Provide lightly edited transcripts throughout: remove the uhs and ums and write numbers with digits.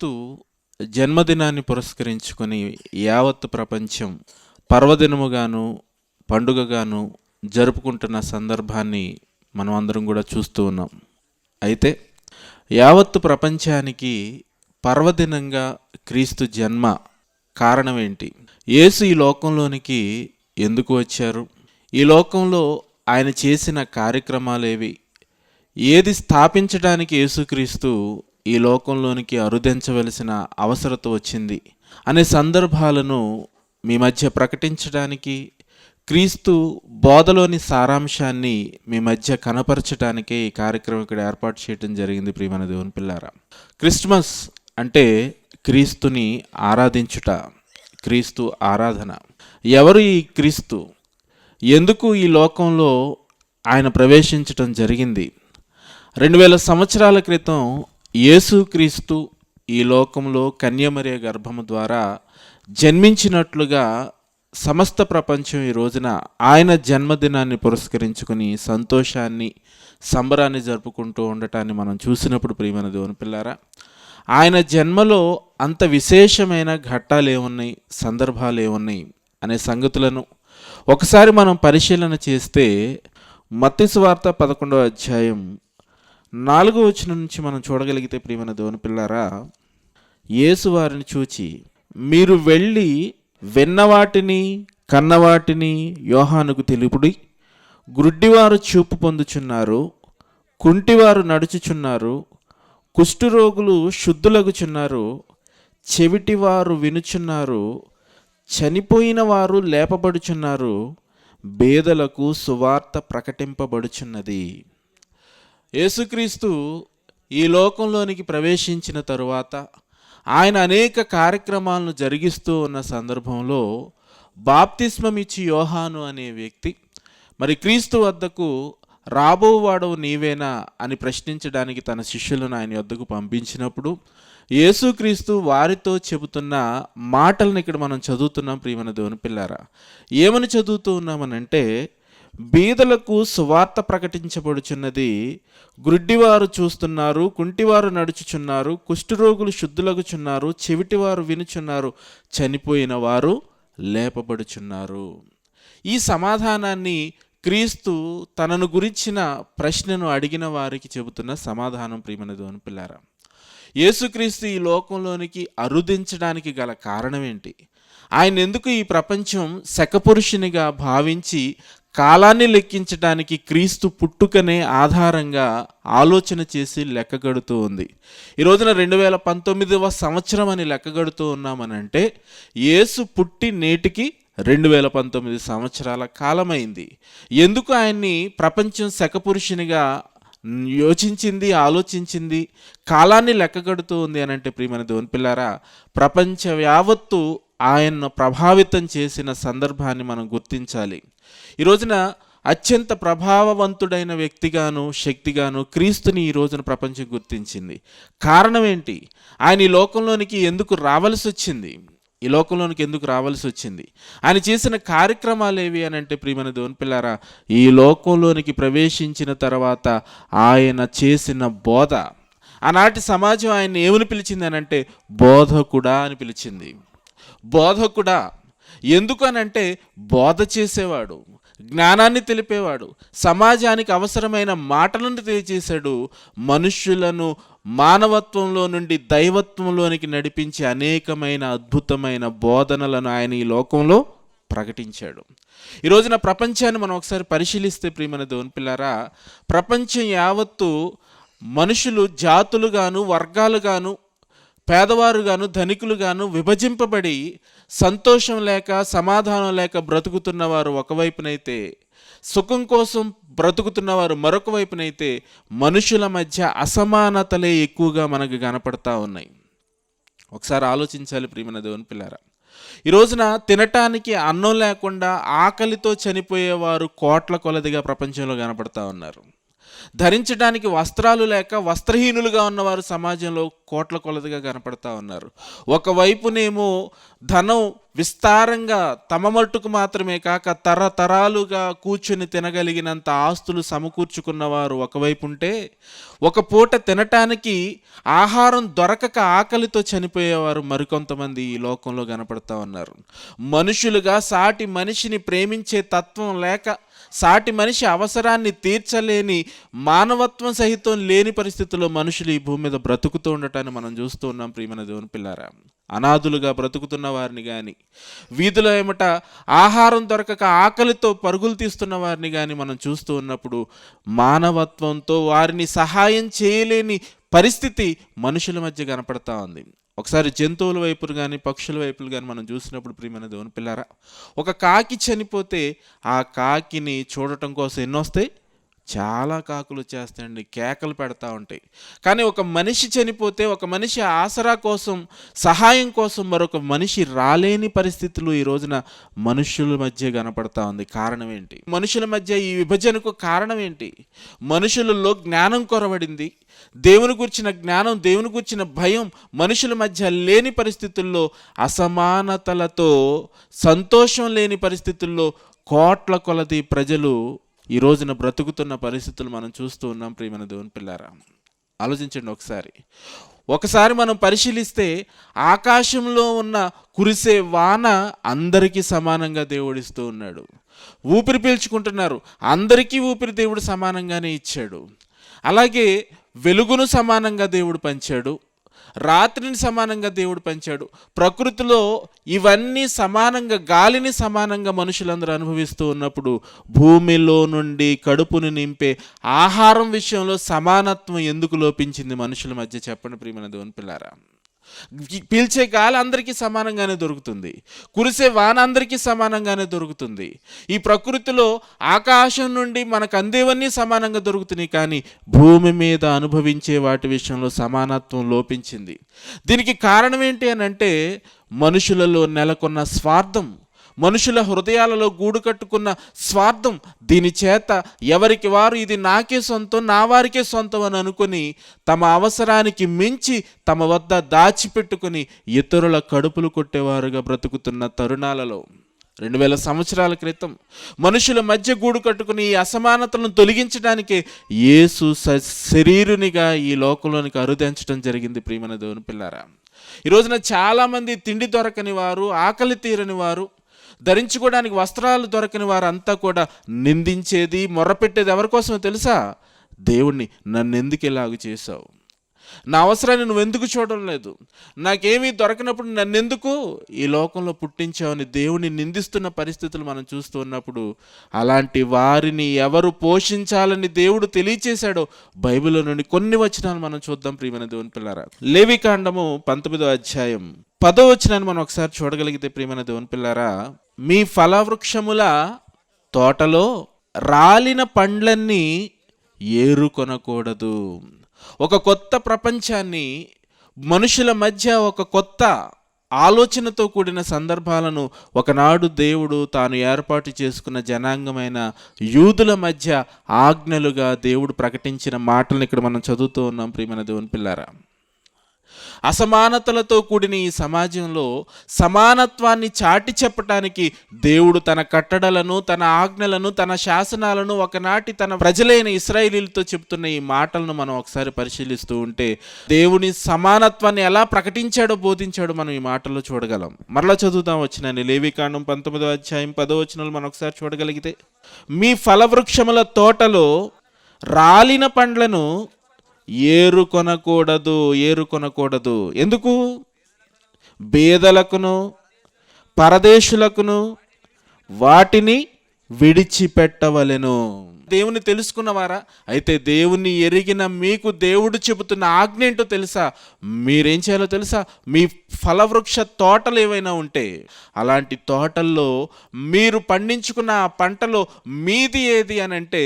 యేసుక్రీస్తు జన్మదినాన్ని పురస్కరించుకొని యావత్ ప్రపంచం పర్వదినముగాను పండుగగాను జరుపుకుంటున్న సందర్భాన్ని మనం అందరం కూడా చూస్తూ ఉన్నాం. అయితే యావత్తు ప్రపంచానికి పర్వదినంగా క్రీస్తు జన్మ కారణం ఏంటి? యేసు ఈ లోకంలోనికి ఎందుకు వచ్చారు? ఈ లోకంలో ఆయన చేసిన కార్యక్రమాలేవి? ఏది స్థాపించడానికి యేసుక్రీస్తు ఈ లోకంలోనికి అరుదించవలసిన అవసరత వచ్చింది అనే సందర్భాలను మీ మధ్య ప్రకటించడానికి, క్రీస్తు బోధలోని సారాంశాన్ని మీ మధ్య కనపరచడానికే ఈ కార్యక్రమం ఇక్కడ ఏర్పాటు చేయడం జరిగింది. ప్రియమైన దేవుని పిల్లారా, క్రిస్మస్ అంటే క్రీస్తుని ఆరాధించుట, క్రీస్తు ఆరాధన. ఎవరు ఈ క్రీస్తు? ఎందుకు ఈ లోకంలో ఆయన ప్రవేశించటం జరిగింది? 2000 సంవత్సరాల క్రితం యేసుక్రీస్తు ఈ లోకంలో కన్యమరియ గర్భము ద్వారా జన్మించినట్లుగా సమస్త ప్రపంచం ఈ రోజున ఆయన జన్మదినాన్ని పురస్కరించుకుని సంతోషాన్ని, సంబరాన్ని జరుపుకుంటూ ఉండటాన్ని మనం చూసినప్పుడు ప్రియమైన దేవుని పిల్లారా, ఆయన జన్మలో అంత విశేషమైన ఘట్టాలు ఏమున్నాయి, సందర్భాలు ఏమున్నాయి అనే సంగతులను ఒకసారి మనం పరిశీలన చేస్తే మత్తయి సువార్త 11వ అధ్యాయం 4వ వచనం నుంచి మనం చూడగలిగితే ప్రియమైన దేవుని పిల్లారా, యేసు వారిని చూచి, మీరు వెళ్ళి విన్నవాటిని కన్నవాటిని యోహానుకు తెలుపుడి, గ్రుడ్డివారు చూపు పొందుచున్నారు, కుంటివారు నడుచుచున్నారు, కుష్ఠరోగులు శుద్ధులగుచున్నారు, చెవిటివారు వినుచున్నారు, చనిపోయిన వారు లేపబడుచున్నారు, బేదలకు సువార్త ప్రకటింపబడుచున్నది. యేసుక్రీస్తు ఈ లోకంలోనికి ప్రవేశించిన తరువాత ఆయన అనేక కార్యక్రమాలను జరిగిస్తూ ఉన్న సందర్భంలో బాప్తిస్మం ఇచ్చి యోహాను అనే వ్యక్తి మరి క్రీస్తు వద్దకు రాబోవాడవు నీవేనా అని ప్రశ్నించడానికి తన శిష్యులను ఆయన వద్దకు పంపించినప్పుడు యేసుక్రీస్తు వారితో చెబుతున్న మాటలను ఇక్కడ మనం చదువుతున్నాం. ప్రియమైన దేవుని పిల్లారా, ఏమని చదువుతూ ఉన్నామనంటే, బీదలకు సువార్త ప్రకటించబడుచున్నది, గ్రుడ్డివారు చూస్తున్నారు, కుంటివారు నడుచుచున్నారు, కుష్ఠరోగులు శుద్ధులగుచున్నారు, చెవిటివారు వినుచున్నారు, చనిపోయిన వారు లేపబడుచున్నారు. ఈ సమాధానాన్ని క్రీస్తు తనను గురించిన ప్రశ్నను అడిగిన వారికి చెబుతున్న సమాధానం. ప్రియమైన దేవుని పిల్లారా, యేసుక్రీస్తు ఈ లోకంలోనికి అరుదించడానికి గల కారణం ఏంటి? ఆయన ఎందుకు ఈ ప్రపంచం శకపురుషునిగా భావించి కాలాన్ని లెక్కించడానికి క్రీస్తు పుట్టుకనే ఆధారంగా ఆలోచన చేసి లెక్కగడుతూ ఉంది? ఈ రోజున 2019వ సంవత్సరం అని లెక్కగడుతూ ఉన్నామనంటే యేసు పుట్టి నేటికి 2019 సంవత్సరాల కాలమైంది. ఎందుకు ఆయన్ని ప్రపంచం శకపురుషునిగా యోచించింది, ఆలోచించింది, కాలాన్ని లెక్కగడుతూ ఉంది అని అంటే ప్రియమైన దేవుని పిల్లారా, ప్రపంచ యావత్తు ఆయన్ను ప్రభావితం చేసిన సందర్భాన్ని మనం గుర్తించాలి. ఈ రోజున అత్యంత ప్రభావవంతుడైన వ్యక్తిగాను శక్తిగాను క్రీస్తుని ఈ రోజున ప్రపంచం గుర్తించింది. కారణం ఏంటి? ఆయన ఈ లోకంలోనికి ఎందుకు రావాల్సి వచ్చింది? ఈ లోకంలోనికి ఎందుకు రావాల్సి వచ్చింది? ఆయన చేసిన కార్యక్రమాలు ఏవి అని అంటే ప్రియమైన దేవుని పిల్లారా, ఈ లోకంలోనికి ప్రవేశించిన తర్వాత ఆయన చేసిన బోధ, ఆనాటి సమాజం ఆయన్ని ఏమని పిలిచింది అని అంటే బోధకుడా అని పిలిచింది. బోధకుడా ఎందుకు అనంటే బోధ చేసేవాడు, జ్ఞానాన్ని తెలిపేవాడు, సమాజానికి అవసరమైన మాటలను తెలియజేశాడు, మనుష్యులను మానవత్వంలో నుండి దైవత్వంలోనికి నడిపించి అనేకమైన అద్భుతమైన బోధనలను ఆయన ఈ లోకంలో ప్రకటించాడు. ఈ రోజున ప్రపంచాన్ని మనం ఒకసారి పరిశీలిస్తే ప్రియమైన దేవుని పిల్లారా, ప్రపంచం యావత్తు మనుషులు జాతులుగాను వర్గాలుగాను పేదవారుగాను ధనికులుగాను విభజింపబడి సంతోషం లేక సమాధానం లేక బ్రతుకుతున్నవారు ఒకవైపునైతే, సుఖం కోసం బ్రతుకుతున్నవారు మరొక వైపునైతే మనుషుల మధ్య అసమానతలే ఎక్కువగా మనకు కనపడతా ఉన్నాయి. ఒకసారి ఆలోచించాలి ప్రియమైన దేవుని పిల్లారా, ఈ రోజున తినటానికి అన్నం లేకుండా ఆకలితో చనిపోయేవారు కోట్ల కొలదిగా ప్రపంచంలో కనపడతా ఉన్నారు. ధరించడానికి వస్త్రాలు లేక వస్త్రహీనులుగా ఉన్నవారు సమాజంలో కోట్ల కొలదిగా కనపడతా ఉన్నారు. ఒకవైపునేమో ధనం విస్తారంగా తమ మట్టుకు మాత్రమే కాక తరతరాలుగా కూర్చుని తినగలిగినంత ఆస్తులు సమకూర్చుకున్నవారు ఒకవైపు ఉంటే, ఒక పూట తినటానికి ఆహారం దొరకక ఆకలితో చనిపోయేవారు మరికొంతమంది ఈ లోకంలో కనపడతా ఉన్నారు. మనుషులుగా సాటి మనిషిని ప్రేమించే తత్వం లేక, సాటి మనిషి అవసరాన్ని తీర్చలేని మానవత్వం సహితం లేని పరిస్థితుల్లో మనుషులు ఈ భూమి మీద బ్రతుకుతూ ఉండటాన్ని మనం చూస్తూ ఉన్నాం. ప్రియమైన దేవుని పిల్లారా, అనాథులుగా బ్రతుకుతున్న వారిని కానీ, వీధిలో ఏమట ఆహారం దొరకక ఆకలితో పరుగులు తీస్తున్న వారిని కానీ మనం చూస్తూ ఉన్నప్పుడు మానవత్వంతో వారిని సహాయం చేయలేని పరిస్థితి మనుషుల మధ్య కనపడతా ఉంది. ఒకసారి జంతువుల వైపులు కానీ పక్షుల వైపులు కానీ మనం చూసినప్పుడు ప్రియమైన దేవుని పిల్లారా, ఒక కాకి చనిపోతే ఆ కాకిని చూడటం కోసం ఎన్ని వస్తాయి? చాలా కాకులు వచ్చేస్తాయండి, కేకలు పెడతా ఉంటాయి. కానీ ఒక మనిషి చనిపోతే, ఒక మనిషి ఆసరా కోసం, సహాయం కోసం మరొక మనిషి రాలేని పరిస్థితులు ఈ రోజున మనుషుల మధ్య కనపడతా ఉంది. కారణం ఏంటి? మనుషుల మధ్య ఈ విభజనకు కారణం ఏంటి? మనుషులలో జ్ఞానం కొరవడింది. దేవుని గురించిన జ్ఞానం, దేవుని గురించిన భయం మనుషుల మధ్య లేని పరిస్థితుల్లో, అసమానతలతో సంతోషం లేని పరిస్థితుల్లో కోట్ల కొలది ప్రజలు ఈ రోజున బ్రతుకుతున్న పరిస్థితులు మనం చూస్తూ ఉన్నాం. ప్రియమైన దేవుని పిల్లారా, ఆలోచించండి ఒకసారి మనం పరిశీలిస్తే, ఆకాశంలో ఉన్న కురిసే వాన అందరికీ సమానంగా దేవుడిస్తూ ఉన్నాడు. ఊపిరి పీల్చుకుంటున్నారు, అందరికీ ఊపిరి దేవుడు సమానంగానే ఇచ్చాడు. అలాగే వెలుగును సమానంగా దేవుడు పంచాడు, రాత్రిని సమానంగా దేవుడు పంచాడు. ప్రకృతిలో ఇవన్నీ సమానంగా, గాలిని సమానంగా మనుషులందరూ అనుభవిస్తూ ఉన్నప్పుడు భూమిలో నుండి కడుపును నింపే ఆహారం విషయంలో సమానత్వం ఎందుకు లోపించింది మనుషుల మధ్య? చెప్పండి ప్రియమైన దేవుని పిల్లారా. పీల్చే గాలి అందరికీ సమానంగానే దొరుకుతుంది, కురిసే వాన అందరికీ సమానంగానే దొరుకుతుంది. ఈ ప్రకృతిలో ఆకాశం నుండి మనకు అందేవన్నీ సమానంగా దొరుకుతున్నాయి, కానీ భూమి మీద అనుభవించే వాటి విషయంలో సమానత్వం లోపించింది. దీనికి కారణం ఏంటి అని అంటే, మనుషులలో నెలకొన్న స్వార్థం, మనుషుల హృదయాలలో గూడు కట్టుకున్న స్వార్థం. దీని చేత ఎవరికి వారు ఇది నాకే సొంతం, నా వారికే సొంతం అని అనుకుని తమ అవసరానికి మించి తమ వద్ద దాచిపెట్టుకుని ఇతరుల కడుపులు కొట్టేవారుగా బ్రతుకుతున్న తరుణాలలో 2000 సంవత్సరాల క్రితం మనుషుల మధ్య గూడు కట్టుకుని ఈ అసమానతలను తొలగించడానికే యేసు శరీరునిగా ఈ లోకంలోనికి అరుదించడం జరిగింది. ప్రియమైన దేవుని పిల్లారా, ఈ రోజున చాలామంది తిండి దొరకని వారు, ఆకలి తీరని వారు, ధరించుకోవడానికి వస్త్రాలు దొరకని వారంతా కూడా నిందించేది, మొర్రపెట్టేది ఎవరి కోసమో తెలుసా? దేవుణ్ణి. నన్ను ఎందుకు ఇలాగ చేసావు? నా అవసరాన్ని నువ్వు ఎందుకు చూడడం లేదు? నాకేమీ దొరకనప్పుడు నన్నెందుకు ఈ లోకంలో పుట్టించావని దేవుని నిందిస్తున్న పరిస్థితులు మనం చూస్తూ ఉన్నప్పుడు, అలాంటి వారిని ఎవరు పోషించాలని దేవుడు తెలియచేశాడో బైబిల్లో నుండి కొన్ని వచనాలు మనం చూద్దాం. ప్రియమైన దేవుని పిల్లారా, లేవికాండము 19వ అధ్యాయం 10వ వచనాన్ని మనం ఒకసారి చూడగలిగితే, ప్రియమైన దేవుని పిల్లారా, మీ ఫలవృక్షముల తోటలో రాలిన పండ్లన్నీ ఏరుకొనకూడదు. ఒక కొత్త ప్రపంచాన్ని, మనుషుల మధ్య ఒక కొత్త ఆలోచనతో కూడిన సందర్భాలను ఒకనాడు దేవుడు తాను ఏర్పాటు చేసుకున్న జనాంగమైన యూదుల మధ్య ఆజ్ఞలుగా దేవుడు ప్రకటించిన మాటలను ఇక్కడ మనం చదువుతూ ఉన్నాం. ప్రియమైన దేవుని పిల్లారా, అసమానతలతో కూడిన ఈ సమాజంలో సమానత్వాన్ని చాటి చెప్పటానికి దేవుడు తన కట్టడలను, తన ఆజ్ఞలను, తన శాసనాలను ఒకనాటి తన ప్రజలైన ఇశ్రాయేలీలతో చెప్తున్న ఈ మాటలను మనం ఒకసారి పరిశీలిస్తూ ఉంటే, దేవుని సమానత్వాన్ని ఎలా ప్రకటించాడో, బోధించాడో మనం ఈ మాటల్లో చూడగలం. మరలా చదువుతాం వచ్చినాన్ని, లేవికాండం 19వ అధ్యాయం 10వ వచనాలు మనం ఒకసారి చూడగలిగితే, మీ ఫలవృక్షముల తోటలో రాలిన పండ్లను ఏరుకొనకూడదు. ఎందుకు? బేదలకును పరదేశులకును వాటిని విడిచిపెట్టవలెను. దేవుని తెలుసుకున్నవారా? అయితే దేవుని ఎరిగిన మీకు దేవుడు చెబుతున్న ఆజ్ఞ ఏంటో తెలుసా? మీరేం చేయాలో తెలుసా? మీ ఫలవృక్ష తోటలు ఏవైనా ఉంటే, అలాంటి తోటల్లో మీరు పండించుకున్న ఆ పంటలో మీది ఏది అని అంటే,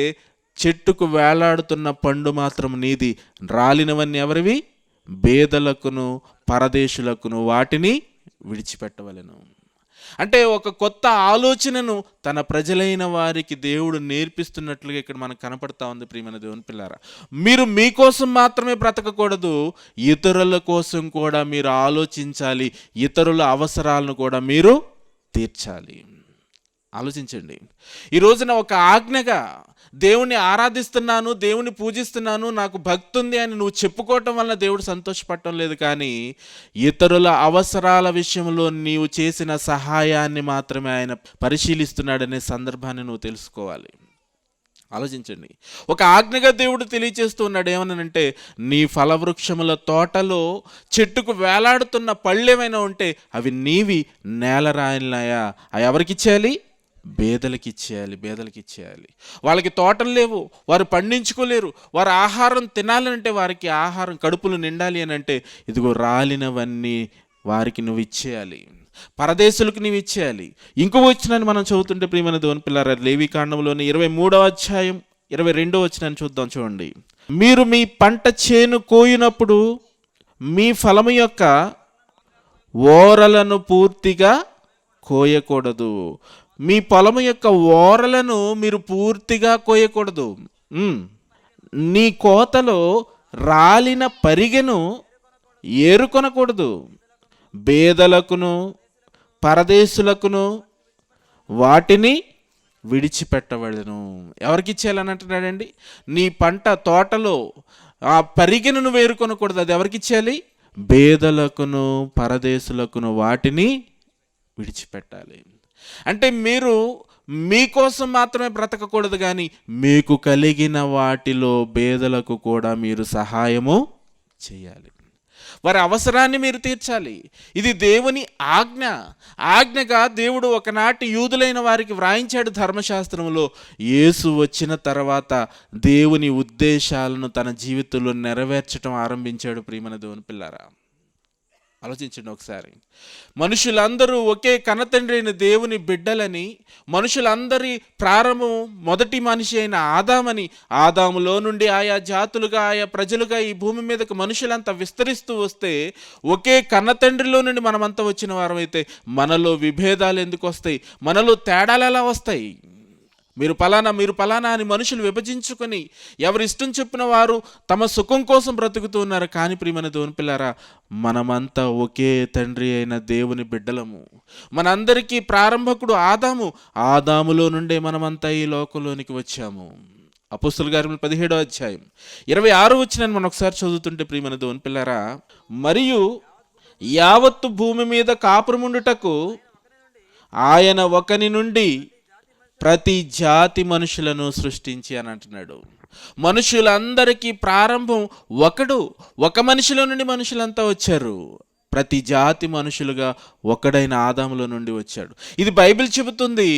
చెట్టుకు వేలాడుతున్న పండు మాత్రం నీది, రాలినవన్నీ ఎవరివి? బేదలకును పరదేశులకును వాటిని విడిచిపెట్టవలెను. అంటే ఒక కొత్త ఆలోచనను తన ప్రజలైన వారికి దేవుడు నేర్పిస్తున్నట్లుగా ఇక్కడ మనకు కనపడతా ఉంది. ప్రియమైన దేవుని పిల్లారా, మీరు మీకోసం మాత్రమే బ్రతకకూడదు, ఇతరుల కోసం కూడా మీరు ఆలోచించాలి, ఇతరుల అవసరాలను కూడా మీరు తీర్చాలి. ఆలోచించండి. ఈ రోజున ఒక ఆజ్ఞగా దేవుణ్ణి ఆరాధిస్తున్నాను, దేవుని పూజిస్తున్నాను, నాకు భక్తి ఉంది అని నువ్వు చెప్పుకోవటం వల్ల దేవుడు సంతోషపడటం లేదు, కానీ ఇతరుల అవసరాల విషయంలో నీవు చేసిన సహాయాన్ని మాత్రమే ఆయన పరిశీలిస్తున్నాడనే సందర్భాన్ని నువ్వు తెలుసుకోవాలి. ఆలోచించండి. ఒక ఆజ్ఞగా దేవుడు తెలియచేస్తూ ఉన్నాడు. ఏమనంటే, నీ ఫలవృక్షముల తోటలో చెట్టుకు వేలాడుతున్న పళ్ళు ఏమైనా ఉంటే అవి నీవి నేలరాయినాయా, అవి ఎవరికి ఇచ్చేయాలి? బేదలకి ఇచ్చేయాలి. వాళ్ళకి తోటలు లేవు, వారు పండించుకోలేరు, వారు ఆహారం తినాలంటే, వారికి ఆహారం కడుపులు నిండాలి అని అంటే, ఇదిగో రాలినవన్నీ వారికి నువ్వు ఇచ్చేయాలి, పరదేశులకు నీవు ఇచ్చేయాలి. ఇంకో వచనాన్ని మనం చదువుతుంటే ప్రియమైన దేవుని పిల్లారా, లేవీకాండంలోని 23వ అధ్యాయం 22వ వచనాన్ని చూద్దాం. చూడండి. మీరు మీ పంట చేను కోయినప్పుడు మీ ఫలము యొక్క ఓరలను పూర్తిగా కోయకూడదు. మీ పొలము యొక్క ఓరలను మీరు పూర్తిగా కోయకూడదు. నీ కోతలో రాలిన పరిగెను ఏరుకొనకూడదు. బేదలకును పరదేశులకును వాటిని విడిచిపెట్టవలెను. ఎవరికి ఇచ్చేయాలని అంటున్నాడండి? నీ పంట తోటలో ఆ పరిగెను నువ్వు ఏరుకొనకూడదు. అది ఎవరికి ఇచ్చేయాలి? బేదలకును పరదేశులకును వాటిని విడిచిపెట్టాలి. అంటే మీరు మీకోసం మాత్రమే బ్రతకకూడదు, కానీ మీకు కలిగిన వాటిలో బేదలకు కూడా మీరు సహాయము చేయాలి, వారి అవసరాన్ని మీరు తీర్చాలి. ఇది దేవుని ఆజ్ఞగా దేవుడు ఒకనాటి యూదులైన వారికి వ్రాయించాడు ధర్మశాస్త్రంలో. యేసు వచ్చిన తర్వాత దేవుని ఉద్దేశాలను తన జీవితంలో నెరవేర్చడం ఆరంభించాడు. ప్రియమైన దేవుని పిల్లారా, ఆలోచించండి ఒకసారి. మనుషులందరూ ఒకే కన్నతండ్రి అయిన దేవుని బిడ్డలని, మనుషులందరి ప్రారంభం మొదటి మనిషి అయిన ఆదామని, ఆదాములో నుండి ఆయా జాతులుగా ఆయా ప్రజలుగా ఈ భూమి మీదకు మనుషులంతా విస్తరిస్తూ వస్తే, ఒకే కన్నతండ్రిలో నుండి మనమంతా వచ్చిన వారం అయితే మనలో విభేదాలు ఎందుకు వస్తాయి? మనలో తేడాలు ఎలా వస్తాయి? మీరు పలానా అని మనుషులు విభజించుకొని ఎవరి ఇష్టం చెప్పిన వారు తమ సుఖం కోసం బ్రతుకుతూ ఉన్నారు. కానీ ప్రియమైన దేవుని పిల్లారా, మనమంతా ఒకే తండ్రి అయిన దేవుని బిడ్డలము. మనందరికీ ప్రారంభకుడు ఆదాములో నుండే మనమంతా ఈ లోకంలోనికి వచ్చాము. అపోస్తలుల కార్యములు 17వ అధ్యాయం 26వ వచనాన్ని మనం ఒకసారి చదువుతుంటే ప్రియమైన దేవుని పిల్లారా, మరియు యావత్తు భూమి మీద కాపురముండుటకు ఆయన ఒకని నుండి ప్రతి జాతి మనుషులను సృష్టించి అని అంటున్నాడు. మనుషులందరికీ ప్రారంభం ఒక మనిషిలో నుండి మనుషులంతా వచ్చారు. ప్రతి జాతి మనుషులుగా ఒకడైన ఆదాములో నుండి వచ్చాడు. ఇది బైబిల్ చెబుతుంది.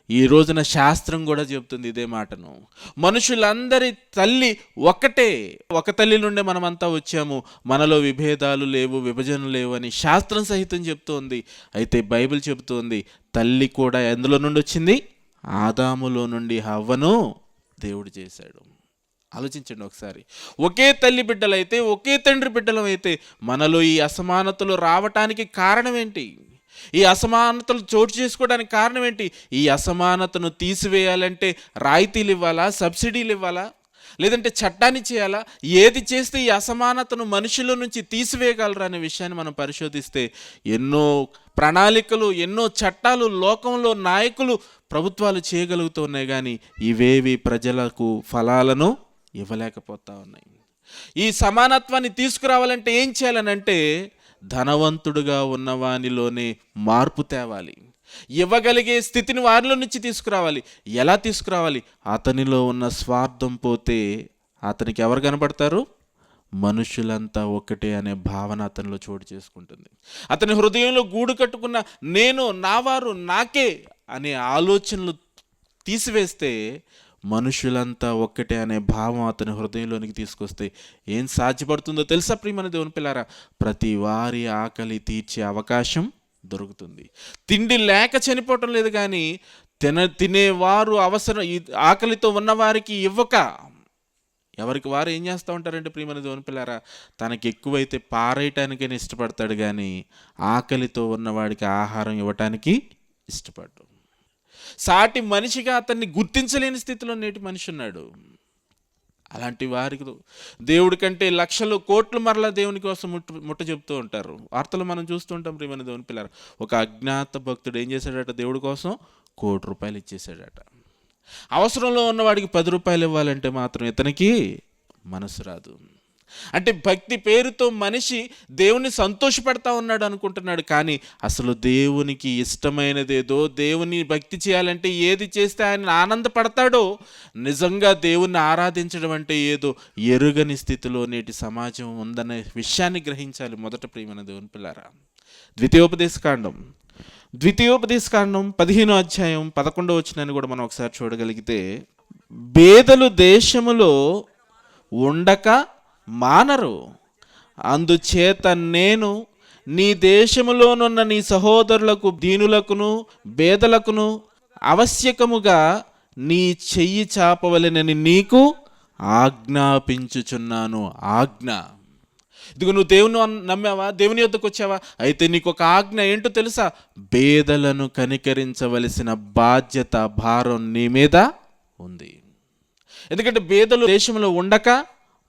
ఈ రోజున శాస్త్రం కూడా చెబుతుంది ఇదే మాటను. మనుషులందరి తల్లి ఒకటే, ఒక తల్లి నుండి మనమంతా వచ్చాము, మనలో విభేదాలు లేవు, విభజనలు లేవు అని శాస్త్రం సహితం చెప్తోంది. అయితే బైబిల్ చెబుతోంది తల్లి కూడా ఎందులో నుండి వచ్చింది? ఆదాములో నుండి హవ్వను దేవుడు చేశాడు. ఆలోచించండి ఒకసారి. ఒకే తల్లి బిడ్డలైతే, ఒకే తండ్రి బిడ్డలం అయితే మనలో ఈ అసమానతలు రావటానికి కారణం ఏంటి? ఈ అసమానతలు చోటు చేసుకోవడానికి కారణం ఏంటి? ఈ అసమానతను తీసివేయాలంటే రాయితీలు ఇవ్వాలా? సబ్సిడీలు ఇవ్వాలా? లేదంటే చట్టాన్ని చేయాలా? ఏది చేస్తే ఈ అసమానతను మనుషుల నుంచి తీసివేయగలరు అనే విషయాన్ని మనం పరిశోధిస్తే ఎన్నో ప్రణాళికలు, ఎన్నో చట్టాలు లోకంలో నాయకులు, ప్రభుత్వాలు చేయగలుగుతూ ఉన్నాయి, కానీ ఇవేవి ప్రజలకు ఫలాలను ఇవ్వలేకపోతా ఉన్నాయి. ఈ సమానత్వాన్ని తీసుకురావాలంటే ఏం చేయాలనంటే, ధనవంతుడుగా ఉన్నవానిలోనే మార్పు తేవాలి. ఇవ్వగలిగే స్థితిని వారిలో నుంచి తీసుకురావాలి. ఎలా తీసుకురావాలి? అతనిలో ఉన్న స్వార్థం పోతే అతనికి ఎవరు కనపడతారు? మనుషులంతా ఒకటే అనే భావన అతనిలో చోటు చేసుకుంటుంది. అతని హృదయంలో గూడు కట్టుకున్న నేను, నావారు, నాకే అనే ఆలోచనలు తీసివేస్తే, మనుషులంతా ఒక్కటే అనే భావం అతని హృదయంలోనికి తీసుకొస్తే ఏం సాధ్యపడుతుందో తెలుసా ప్రియమైన దేవుని పిల్లారా? ప్రతి వారి ఆకలి తీర్చే అవకాశం దొరుకుతుంది. తిండి లేక చనిపోవటం లేదు, కానీ తినేవారు ఆకలితో ఉన్నవారికి ఇవ్వక ఎవరికి వారు ఏం చేస్తూ ఉంటారంటే ప్రియమైన దేవుని పిల్లారా, తనకి ఎక్కువైతే పారేయటానికైనా ఇష్టపడతాడు కానీ ఆకలితో ఉన్నవాడికి ఆహారం ఇవ్వటానికి ఇష్టపడ్డు. సాటి మనిషిగా అతన్ని గుర్తించలేని స్థితిలో నేటి మనిషి ఉన్నాడు. అలాంటి వారికి దేవుడి కంటే లక్షలు కోట్లు మరలా దేవుని కోసం ముట్ట చెప్తూ ఉంటారు. వార్తలు మనం చూస్తూ ఉంటాం ప్రియమైన దేవుని పిల్లలు. ఒక అజ్ఞాత భక్తుడు ఏం చేశాడట, దేవుడి కోసం ₹1,00,00,000 ఇచ్చేసాడట. అవసరంలో ఉన్నవాడికి ₹10 ఇవ్వాలంటే మాత్రం ఇతనికి మనసు రాదు. అంటే భక్తి పేరుతో మనిషి దేవుని సంతోషపెడతా ఉన్నాడు అనుకుంటున్నాడు, కానీ అసలు దేవునికి ఇష్టమైనదేదో, దేవుని భక్తి చేయాలంటే ఏది చేస్తే ఆయన ఆనందపడతాడో, నిజంగా దేవుణ్ణి ఆరాధించడం అంటే ఏదో ఎరుగని స్థితిలో నేటి సమాజం ఉందనే విషయాన్ని గ్రహించాలి. మొదట ప్రియమైన దేవుని పిల్లారా, ద్వితీయోపదేశకాండం 15వ అధ్యాయం 11వ వచనాన్ని కూడా మనం ఒకసారి చూడగలిగితే, బేదలు దేశములో ఉండక మానరు, అందుచేత నేను నీ దేశములోనున్న నీ సహోదరులకు, దీనులకును బేదలకును ఆవశ్యకముగా నీ చెయ్యి చాపవలెనని నీకు ఆజ్ఞాపించుచున్నాను. ఆజ్ఞ. ఇదిగో నువ్వు దేవుని నమ్మావా, దేవుని యొద్దకు వచ్చావా, అయితే నీకు ఒక ఆజ్ఞ ఏంటో తెలుసా? బేదలను కనికరించవలసిన బాధ్యత, భారం నీ మీద ఉంది. ఎందుకంటే బేదలు దేశంలో ఉండక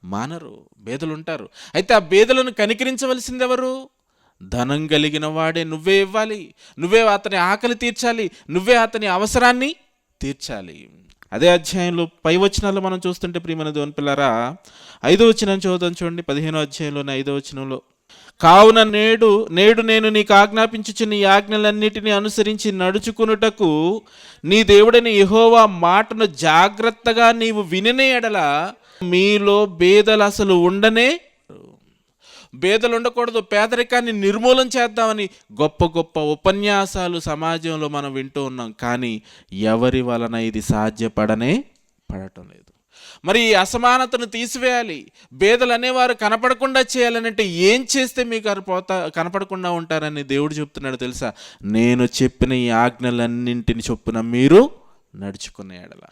మానరు, బేదలు ఉంటారు. అయితే ఆ బేదలను కనికరించవలసింది ఎవరు? ధనం కలిగిన వాడే. నువ్వే ఇవ్వాలి, నువ్వే అతని ఆకలి తీర్చాలి, నువ్వే అతని అవసరాన్ని తీర్చాలి. అదే అధ్యాయంలో పై వచనాల్లో మనం చూస్తుంటే ప్రియమైన దేవుని పిల్లారా, 5వ వచనం చదువుతాం చూడండి. 15వ అధ్యాయంలోని 5వ వచనంలో, కావున నేడు నేను నీకు ఆజ్ఞాపించుచున్న ఈ ఆజ్ఞలన్నిటినీ అనుసరించి నడుచుకునుటకు నీ దేవుడైన యెహోవా మాటను జాగ్రత్తగా నీవు వినిన ఎడల మీలో బేదలు అసలు ఉండనే, బేదలు ఉండకూడదు, పేదరికాన్ని నిర్మూలన చేద్దామని గొప్ప గొప్ప ఉపన్యాసాలు సమాజంలో మనం వింటూ ఉన్నాం, కానీ ఎవరి వలన ఇది పడటం లేదు. మరి ఈ అసమానతను తీసివేయాలి, బేదలు అనేవారు కనపడకుండా చేయాలనంటే ఏం చేస్తే మీకు కనపడకుండా ఉంటారని దేవుడు చెప్తున్నాడు తెలుసా? నేను చెప్పిన ఈ ఆజ్ఞలన్నింటిని చొప్పున మీరు నడుచుకునే ఎడల.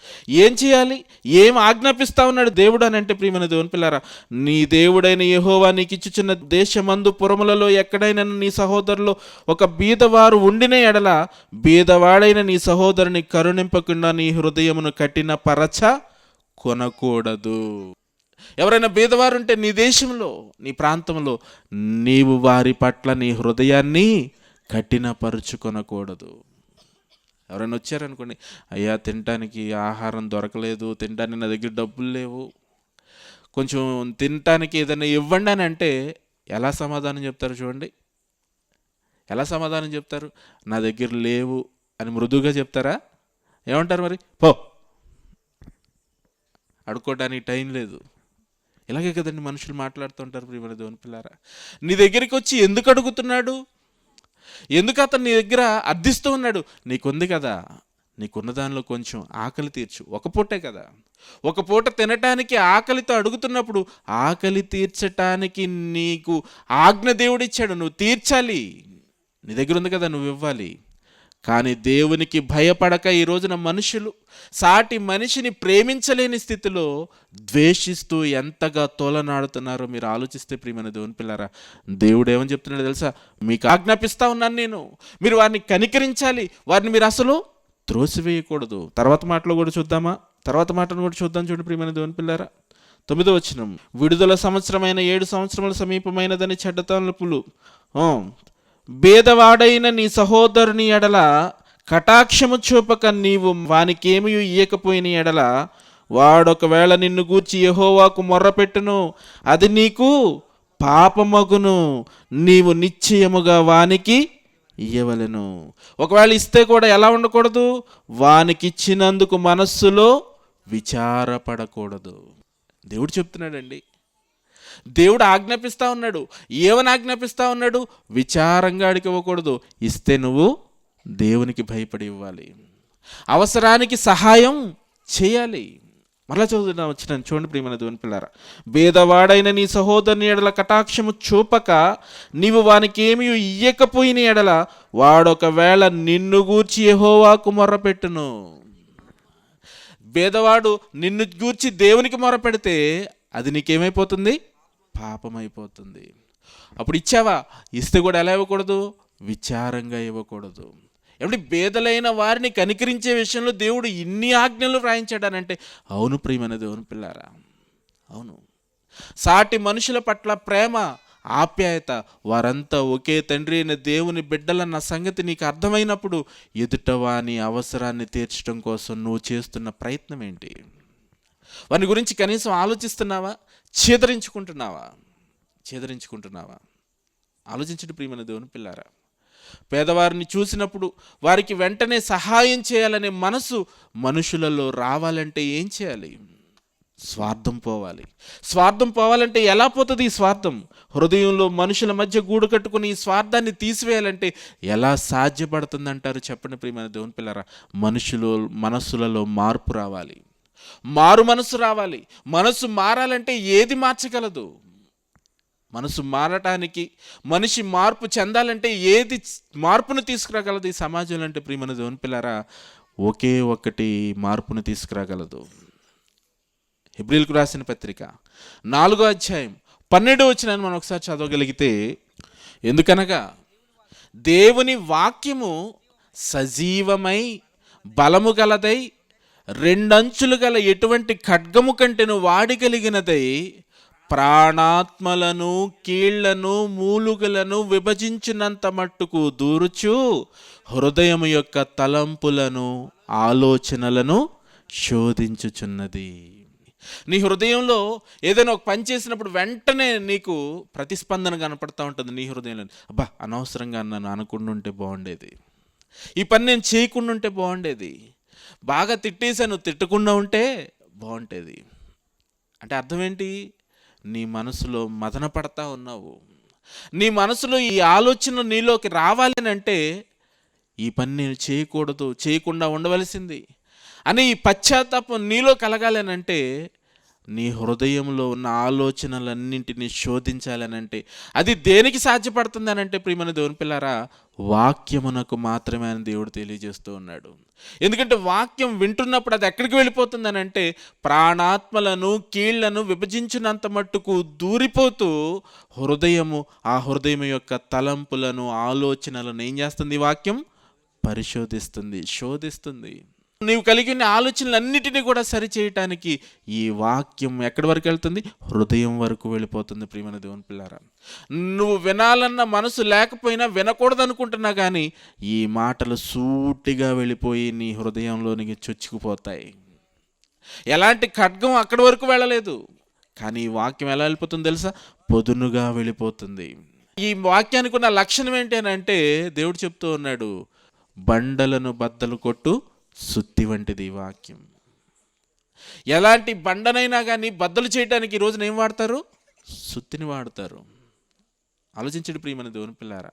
ఏం చేయాలి, ఏం ఆజ్ఞాపిస్తా ఉన్నాడు దేవుడు అని అంటే ప్రియమైన దేవుని పిల్లారా, నీ దేవుడైన యెహోవా నీకు ఇచ్చుచున్న దేశమందు పురములలో ఎక్కడైనా నీ సహోదరులు ఒక బీదవారు ఉండిన ఎడల, బీదవాడైన నీ సహోదరుని కరుణింపకుండా నీ హృదయమును కఠిన పరచ కొనకూడదు. ఎవరైనా బీదవారు ఉంటే నీ దేశంలో, నీ ప్రాంతంలో, నీవు వారి పట్ల నీ హృదయాన్ని కఠినపరుచుకొనకూడదు. ఎవరైనా వచ్చారనుకోండి, అయ్యా తినటానికి ఆహారం దొరకలేదు, తినడానికి నా దగ్గర డబ్బులు లేవు, కొంచెం తినటానికి ఏదైనా ఇవ్వండి అని అంటే ఎలా సమాధానం చెప్తారు చూడండి? ఎలా సమాధానం చెప్తారు? నా దగ్గర లేవు అని మృదువుగా చెప్తారా? ఏమంటారు మరి? పో, అడుక్కోవడానికి టైం లేదు. ఇలాగే కదండి మనుషులు మాట్లాడుతుంటారు ప్రియమైన దేవుని పిల్లారా. నీ దగ్గరికి వచ్చి ఎందుకు అడుగుతున్నాడు? ఎందుకు అతను నీ దగ్గర అర్థిస్తూ ఉన్నాడు? నీకుంది కదా, నీకున్న దానిలో కొంచెం ఆకలి తీర్చు. ఒక పూటే కదా, ఒక పూట తినటానికి ఆకలితో అడుగుతున్నప్పుడు ఆకలి తీర్చటానికి నీకు ఆజ్ఞ దేవుడిచ్చాడు, నువ్వు తీర్చాలి. నీ దగ్గర ఉంది కదా, నువ్వు ఇవ్వాలి. కానీ దేవునికి భయపడక ఈ రోజున మనుషులు సాటి మనిషిని ప్రేమించలేని స్థితిలో ద్వేషిస్తూ ఎంతగా తోలనాడుతున్నారో మీరు ఆలోచిస్తే ప్రియమైన దేవుని పిల్లారా, దేవుడు ఏమని చెప్తున్నాడో తెలుసా? మీకు ఆజ్ఞాపిస్తా ఉన్నాను నేను, మీరు వారిని కనికరించాలి, వారిని మీరు అసలు త్రోసివేయకూడదు. తర్వాత మాటను కూడా చూద్దాం చూడండి ప్రియమైన దేవుని పిల్లారా. 9వ వచనం, విడుదల సంవత్సరమైన 7 సంవత్సరముల సమీపమైనదని చెడ్డ తలంపులు బేదవాడైన నీ సహోదరుని ఎడల కటాక్షము చూపక నీవు వానికేమీ ఇయ్యకపోయిన ఎడల, వాడొకవేళ నిన్ను గూర్చి యెహోవాకు మొర్రపెట్టును, అది నీకు పాపమగును, నీవు నిశ్చయముగా వానికి ఇయ్యవలెను. ఒకవేళ ఇస్తే కూడా ఎలా ఉండకూడదు? వానికి ఇచ్చినందుకు మనస్సులో విచారపడకూడదు. దేవుడు చెప్తున్నాడండి, దేవుడు ఆజ్ఞాపిస్తా ఉన్నాడు. ఏమని ఆజ్ఞాపిస్తా ఉన్నాడు? విచారంగా అడిగి ఇవ్వకూడదు. ఇస్తే నువ్వు దేవునికి భయపడి ఇవ్వాలి, అవసరానికి సహాయం చేయాలి. మరలా వచ్చినాను చూడండి ప్రియమైన దేవుని పిల్లారా. బేదవాడైన నీ సహోదరుని ఎడల కటాక్షము చూపక నీవు వానికి ఏమీ ఇయ్యకపోయిన ఎడల, వాడొకవేళ నిన్ను గూర్చి యెహోవాకు మొర్రపెట్టును. పేదవాడు నిన్ను గూర్చి దేవునికి మొరపెడితే అది నీకేమైపోతుంది? పాపమైపోతుంది. అప్పుడు ఇచ్చావా? ఇస్తే కూడా ఎలా ఇవ్వకూడదు? విచారంగా ఇవ్వకూడదు. ఏమంటే పేదలైన వారిని కనికరించే విషయంలో దేవుడు ఇన్ని ఆజ్ఞలు వ్రాయించాడనంటే అవును ప్రియమైన దేవుని పిల్లారా, అవును. సాటి మనుషుల పట్ల ప్రేమ, ఆప్యాయత, వారంతా ఒకే తండ్రి అయిన దేవుని బిడ్డలన్న సంగతి నీకు అర్థమైనప్పుడు ఎదుటవాని అవసరాన్ని తీర్చడం కోసం నువ్వు చేస్తున్న ప్రయత్నం ఏంటి? వాని గురించి కనీసం ఆలోచిస్తున్నావా? ఛేదరించుకుంటున్నావా? ఆలోచించండి ప్రియమైన దేవుని పిల్లారా. పేదవారిని చూసినప్పుడు వారికి వెంటనే సహాయం చేయాలనే మనసు మనుషులలో రావాలంటే ఏం చేయాలి? స్వార్థం పోవాలంటే ఎలా పోతుంది ఈ స్వార్థం? హృదయంలో మనుషుల మధ్య గూడు కట్టుకుని ఈ స్వార్థాన్ని తీసివేయాలంటే ఎలా సాధ్యపడుతుందంటారు? చెప్పండి ప్రియమైన దేవుని పిల్లరా. మనసులలో మార్పు రావాలి, మారు మనసు రావాలి. మనసు మారాలంటే ఏది మార్చగలదు? మనసు మారటానికి, మనిషి మార్పు చెందాలంటే ఏది మార్పును తీసుకురాగలదు ఈ సమాజంలో అంటే ప్రియమైన దేవుని పిల్లరా ఒకే ఒక్కటి మార్పును తీసుకురాగలదు. హెబ్రీయులకు రాసిన పత్రిక 4వ అధ్యాయం 12వ వచనాన్ని మనం ఒకసారి చదవగలిగితే, ఎందుకనగా దేవుని వాక్యము సజీవమై బలము గలదై రెండంచులు గల ఎటువంటి ఖడ్గము కంటెను వాడగలిగినదై ప్రాణాత్మలను, కీళ్లను, మూలుగలను విభజించినంత మట్టుకు దూరుచు హృదయం యొక్క తలంపులను, ఆలోచనలను శోధించుచున్నది. నీ హృదయంలో ఏదైనా ఒక పని చేసినప్పుడు వెంటనే నీకు ప్రతిస్పందన కనపడతా ఉంటుంది నీ హృదయంలో. అబ్బా, అనవసరంగా నన్ను అనకుండా ఉంటే బాగుండేది, ఈ పని నేను చేయకుండా ఉంటే బాగుండేది, బాగా తిట్టేశాను, తిట్టకుండా ఉంటే బాగుండేది. అంటే అర్థం ఏంటి? నీ మనసులో మదన పడతా ఉన్నావు. నీ మనసులో ఈ ఆలోచన నీలోకి రావాలి అంటే ఈ పని నేను చేయకూడదు, చేయకుండా ఉండవలసింది అని ఈ పశ్చాత్తాపం నీలో కలగాలనంటే నీ హృదయంలో ఉన్న ఆలోచనలన్నింటినీ శోధించాలనంటే అది దేనికి సాధ్యపడుతుంది అనంటే ప్రియమైన దేవుని పిల్లారా వాక్యమునకు మాత్రమే అని దేవుడు తెలియజేస్తూ ఉన్నాడు. ఎందుకంటే వాక్యం వింటున్నప్పుడు అది ఎక్కడికి వెళ్ళిపోతుంది అనంటే ప్రాణాత్మలను, కీళ్లను విభజించినంత మట్టుకు దూరిపోతూ ఆ హృదయం యొక్క తలంపులను, ఆలోచనలను ఏం చేస్తుంది? వాక్యం పరిశోధిస్తుంది, శోధిస్తుంది. నీవు కలిగి ఉన్న ఆలోచనలన్నిటినీ కూడా సరిచేయటానికి ఈ వాక్యం ఎక్కడి వరకు వెళ్తుంది? హృదయం వరకు వెళ్ళిపోతుంది. ప్రియమైన దేవుని పిల్లారా, నువ్వు వినాలన్న మనసు లేకపోయినా, వినకూడదు అనుకుంటున్నా కానీ ఈ మాటలు సూటిగా వెళ్ళిపోయి నీ హృదయంలోనికి చొచ్చుకుపోతాయి. ఎలాంటి ఖడ్గం అక్కడి వరకు వెళ్ళలేదు, కానీ ఈ వాక్యం ఎలా వెళ్ళిపోతుంది తెలుసా? పొదునుగా వెళ్ళిపోతుంది. ఈ వాక్యానికి ఉన్న లక్షణం ఏంటి అని అంటే దేవుడు చెప్తూ ఉన్నాడు, బండలను బద్దలు కొట్టు సుత్తి వంటిది ఈ వాక్యం. ఎలాంటి బండనైనా కానీ బద్దలు చేయడానికి ఈ రోజున ఏం వాడతారు? సుత్తిని వాడతారు. ఆలోచించండి ప్రియమైన దేవుని పిల్లారా.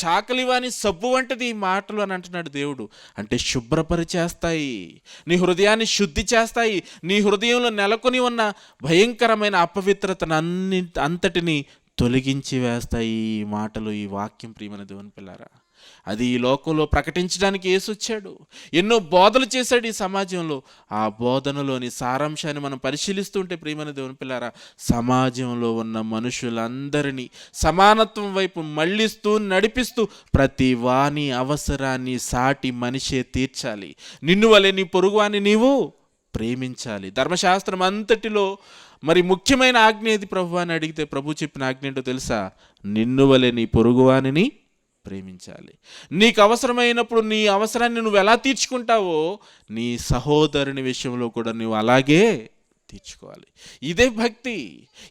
చాకలివాని సబ్బు వంటిది ఈ మాటలు అని అంటున్నాడు దేవుడు. అంటే శుభ్రపరిచేస్తాయి, నీ హృదయాన్ని శుద్ధి చేస్తాయి, నీ హృదయంలో నెలకొని ఉన్న భయంకరమైన అపవిత్రతను అంతటిని తొలగించి వేస్తాయి ఈ మాటలు, ఈ వాక్యం. ప్రియమైన దేవుని పిల్లారా, అది ఈ లోకంలో ప్రకటించడానికి యేసు వచ్చాడు. ఎన్నో బోధలు చేశాడు ఈ సమాజంలో. ఆ బోధనలోని సారాంశాన్ని మనం పరిశీలిస్తుంటే ప్రియమైన దేవుని పిల్లారా సమాజంలో ఉన్న మనుషులందరినీ సమానత్వం వైపు మళ్ళిస్తూ, నడిపిస్తూ ప్రతి వాని అవసరాన్ని సాటి మనిషే తీర్చాలి. నిన్ను వలె నీ పొరుగువాని నీవు ప్రేమించాలి. ధర్మశాస్త్రం అంతటిలో మరి ముఖ్యమైన ఆజ్ఞ ఏది ప్రభు అని అడిగితే ప్రభు చెప్పిన ఆజ్ఞ ఏంటో తెలుసా? నిన్ను వలె నీ పొరుగువానిని ప్రేమించాలి. నీకు అవసరమైనప్పుడు నీ అవసరాన్ని నువ్వు ఎలా తీర్చుకుంటావో నీ సహోదరుని విషయంలో కూడా నువ్వు అలాగే తీర్చుకోవాలి. ఇదే భక్తి,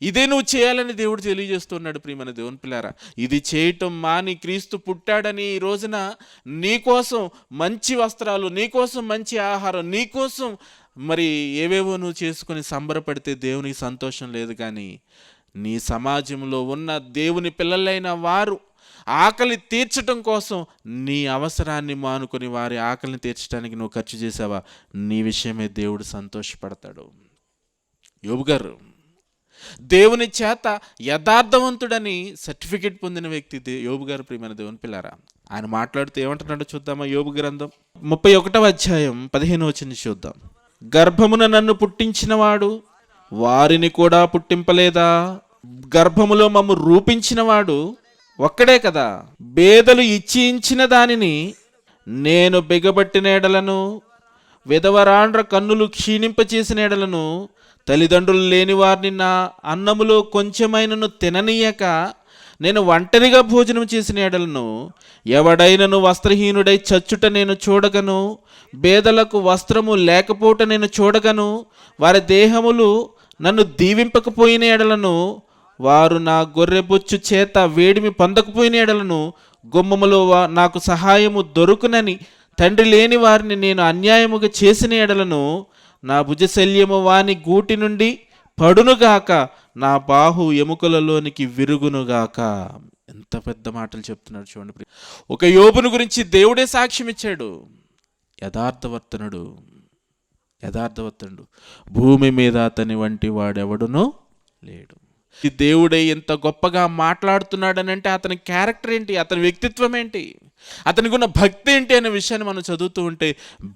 ఇదే నువ్వు చేయాలని దేవుడు తెలియజేస్తున్నాడు. ప్రియమైన దేవుని పిల్లారా, ఇది చేయటం మాని క్రీస్తు పుట్టాడని ఈ రోజున నీకోసం మంచి వస్త్రాలు, నీకోసం మంచి ఆహారం, నీకోసం మరి ఏవేవో నువ్వు చేసుకొని సంబరపడితే దేవునికి సంతోషం లేదు. కానీ నీ సమాజంలో ఉన్న దేవుని పిల్లలైన వారు ఆకలి తీర్చడం కోసం నీ అవసరాన్ని మానుకొని వారి ఆకలిని తీర్చడానికి నువ్వు ఖర్చు చేసావా, నీ విషయమే దేవుడు సంతోషపడతాడు. యోబు గారు దేవుని చేత యథార్థవంతుడని సర్టిఫికెట్ పొందిన వ్యక్తి యోబు గారు. ప్రియమైన దేవుని పిల్లారా, ఆయన మాట్లాడుతూ ఏమంటున్నాడో చూద్దామా? యోబు గ్రంథం 31వ అధ్యాయం 15వ వచనం చూద్దాం. గర్భమున నన్ను పుట్టించినవాడు వారిని కూడా పుట్టింపలేదా? గర్భములో మమ్ము రూపించినవాడు ఒక్కడే కదా. బేదలు ఇచ్చిన దానిని నేను బిగబట్టిన ఎడలను, విధవరాండ్ర కన్నులు క్షీణింపచేసిన ఎడలను, తల్లిదండ్రులు లేని వారిని నా అన్నములో కొంచెమైనను తిననీయక నేను ఒంటరిగా భోజనం చేసిన ఎడలను, ఎవడైనను వస్త్రహీనుడై చచ్చుట నేను చూడగను, బేదలకు వస్త్రము లేకపోవట నేను చూడగను, వారి దేహములు నన్ను దీవింపకపోయిన ఎడలను, వారు నా గొర్రెబొచ్చు చేత వేడిమి పొందకపోయిన ఎడలను, గుమ్మములో నాకు సహాయము దొరుకునని తండ్రి లేని వారిని నేను అన్యాయముగా చేసిన ఎడలను, నా భుజశల్యము వాని గూటి నుండి పడునుగాక, నా బాహు ఎముకలలోనికి విరుగునుగాక. ఎంత పెద్ద మాటలు చెప్తున్నాడు చూడండి. ఒక యోబును గురించి దేవుడే సాక్ష్యం ఇచ్చాడు. యథార్థవర్తనుడు, భూమి మీద అతని వంటి వాడెవడునో లేడు. ఈ దేవుడే ఎంత గొప్పగా మాట్లాడుతున్నాడనంటే అతని క్యారెక్టర్ ఏంటి, అతని వ్యక్తిత్వం ఏంటి, అతనికి ఉన్న భక్తి ఏంటి అనే విషయాన్ని మనం చదువుతూ ఉంటే,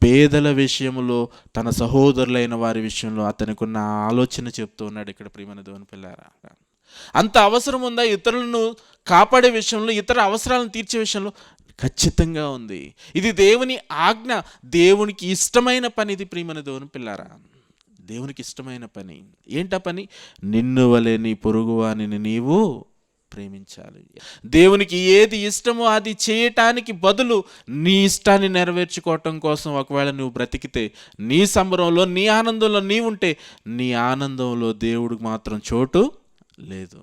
బేదల విషయంలో, తన సహోదరులైన వారి విషయంలో అతనికి ఉన్న ఆలోచన చెప్తూ ఉన్నాడు ఇక్కడ. ప్రియమైన దేవుని పిల్లారా, అంత అవసరం ఉందా ఇతరులను కాపాడే విషయంలో, ఇతర అవసరాలను తీర్చే విషయంలో? ఖచ్చితంగా ఉంది. ఇది దేవుని ఆజ్ఞ, దేవునికి ఇష్టమైన పని ఇది. ప్రియమైన దేవుని పిల్లారా, దేవునికి ఇష్టమైన పని ఏంటా పని? నిన్ను వలె నీ పొరుగువానిని నీవు ప్రేమించాలి. దేవునికి ఏది ఇష్టమో అది చేయటానికి బదులు నీ ఇష్టాన్ని నెరవేర్చుకోవటం కోసం ఒకవేళ నువ్వు బ్రతికితే, నీ సంబరంలో, నీ ఆనందంలో నీవుంటే, నీ ఆనందంలో దేవుడికి మాత్రం చోటు లేదు.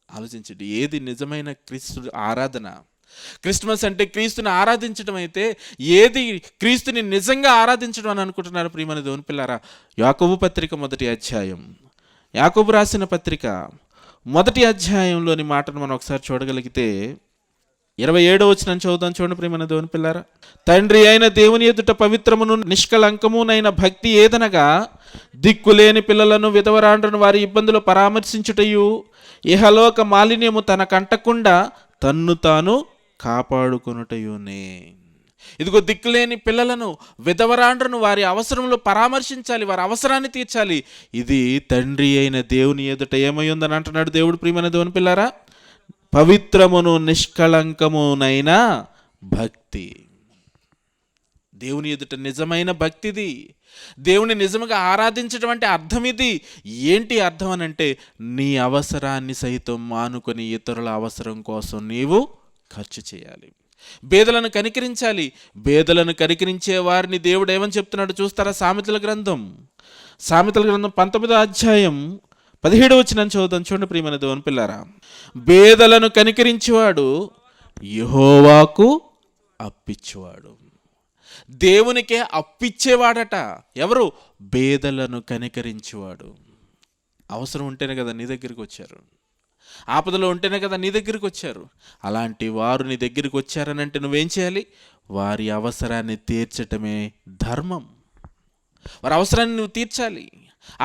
ఆలోచించండి, ఏది నిజమైన క్రీస్తు ఆరాధన? క్రిస్మస్ అంటే క్రీస్తుని ఆరాధించడం అయితే, ఏది క్రీస్తుని నిజంగా ఆరాధించడం అని అనుకుంటున్నారు ప్రియమైన దేవుని పిల్లారా? యాకోబు పత్రిక 1వ అధ్యాయం, యాకోబు రాసిన పత్రిక 1వ అధ్యాయంలోని మాటను మనం ఒకసారి చూడగలిగితే 27వ వచనం చదువుదాం. చూడండి ప్రియమైన దేవుని పిల్లారా. తండ్రి అయిన దేవుని ఎదుట పవిత్రమును నిష్కలంకమునైన భక్తి ఏదనగా, దిక్కులేని పిల్లలను, విధవరాండ్రను వారి ఇబ్బందులు పరామర్శించుటయు, ఇహలోక మాలిన్యము తన కంటకుండా తన్ను తాను కాపాడుకొనుటయునే. ఇదిగో దిక్కులేని పిల్లలను, విధవరాండ్రను వారి అవసరంలో పరామర్శించాలి, వారి అవసరాన్ని తీర్చాలి. ఇది తండ్రి అయిన దేవుని ఎదుట ఏమై ఉందని అంటున్నాడు దేవుడు. ప్రియమైన దేవుని పిల్లారా, పవిత్రమును నిష్కళంకమునైన భక్తి. దేవుని ఎదుట నిజమైన భక్తిది. దేవుని నిజంగా ఆరాధించడం అంటే అర్థం ఇది. ఏంటి అర్థం అని అంటే, నీ అవసరాన్ని సైతం మానుకొని ఇతరుల అవసరం కోసం నీవు ఖర్చు చేయాలి. బేదలను కనికరించాలి. బేదలను కనికరించే వారిని దేవుడు ఏమని చెప్తున్నాడు చూస్తారా? సామెతల గ్రంథం 19వ అధ్యాయం 17వ వచనం చదువుదాం. చూడండి ప్రియమైన దేవుని పిల్లారా. బేదలను కనికరించేవాడు యెహోవాకు అప్పిచ్చేవాడు. దేవునికే అప్పిచ్చేవాడట. ఎవరు? బేదలను కనికరించేవాడు. అవసరం ఉంటేనే కదా నీ దగ్గరికి వచ్చారు, ఆపదలో ఉంటేనే కదా నీ దగ్గరికి వచ్చారు. అలాంటి వారు నీ దగ్గరికి వచ్చారనంటే నువ్వేం చేయాలి? వారి అవసరాన్ని తీర్చటమే ధర్మం. వారి అవసరాన్ని నువ్వు తీర్చాలి.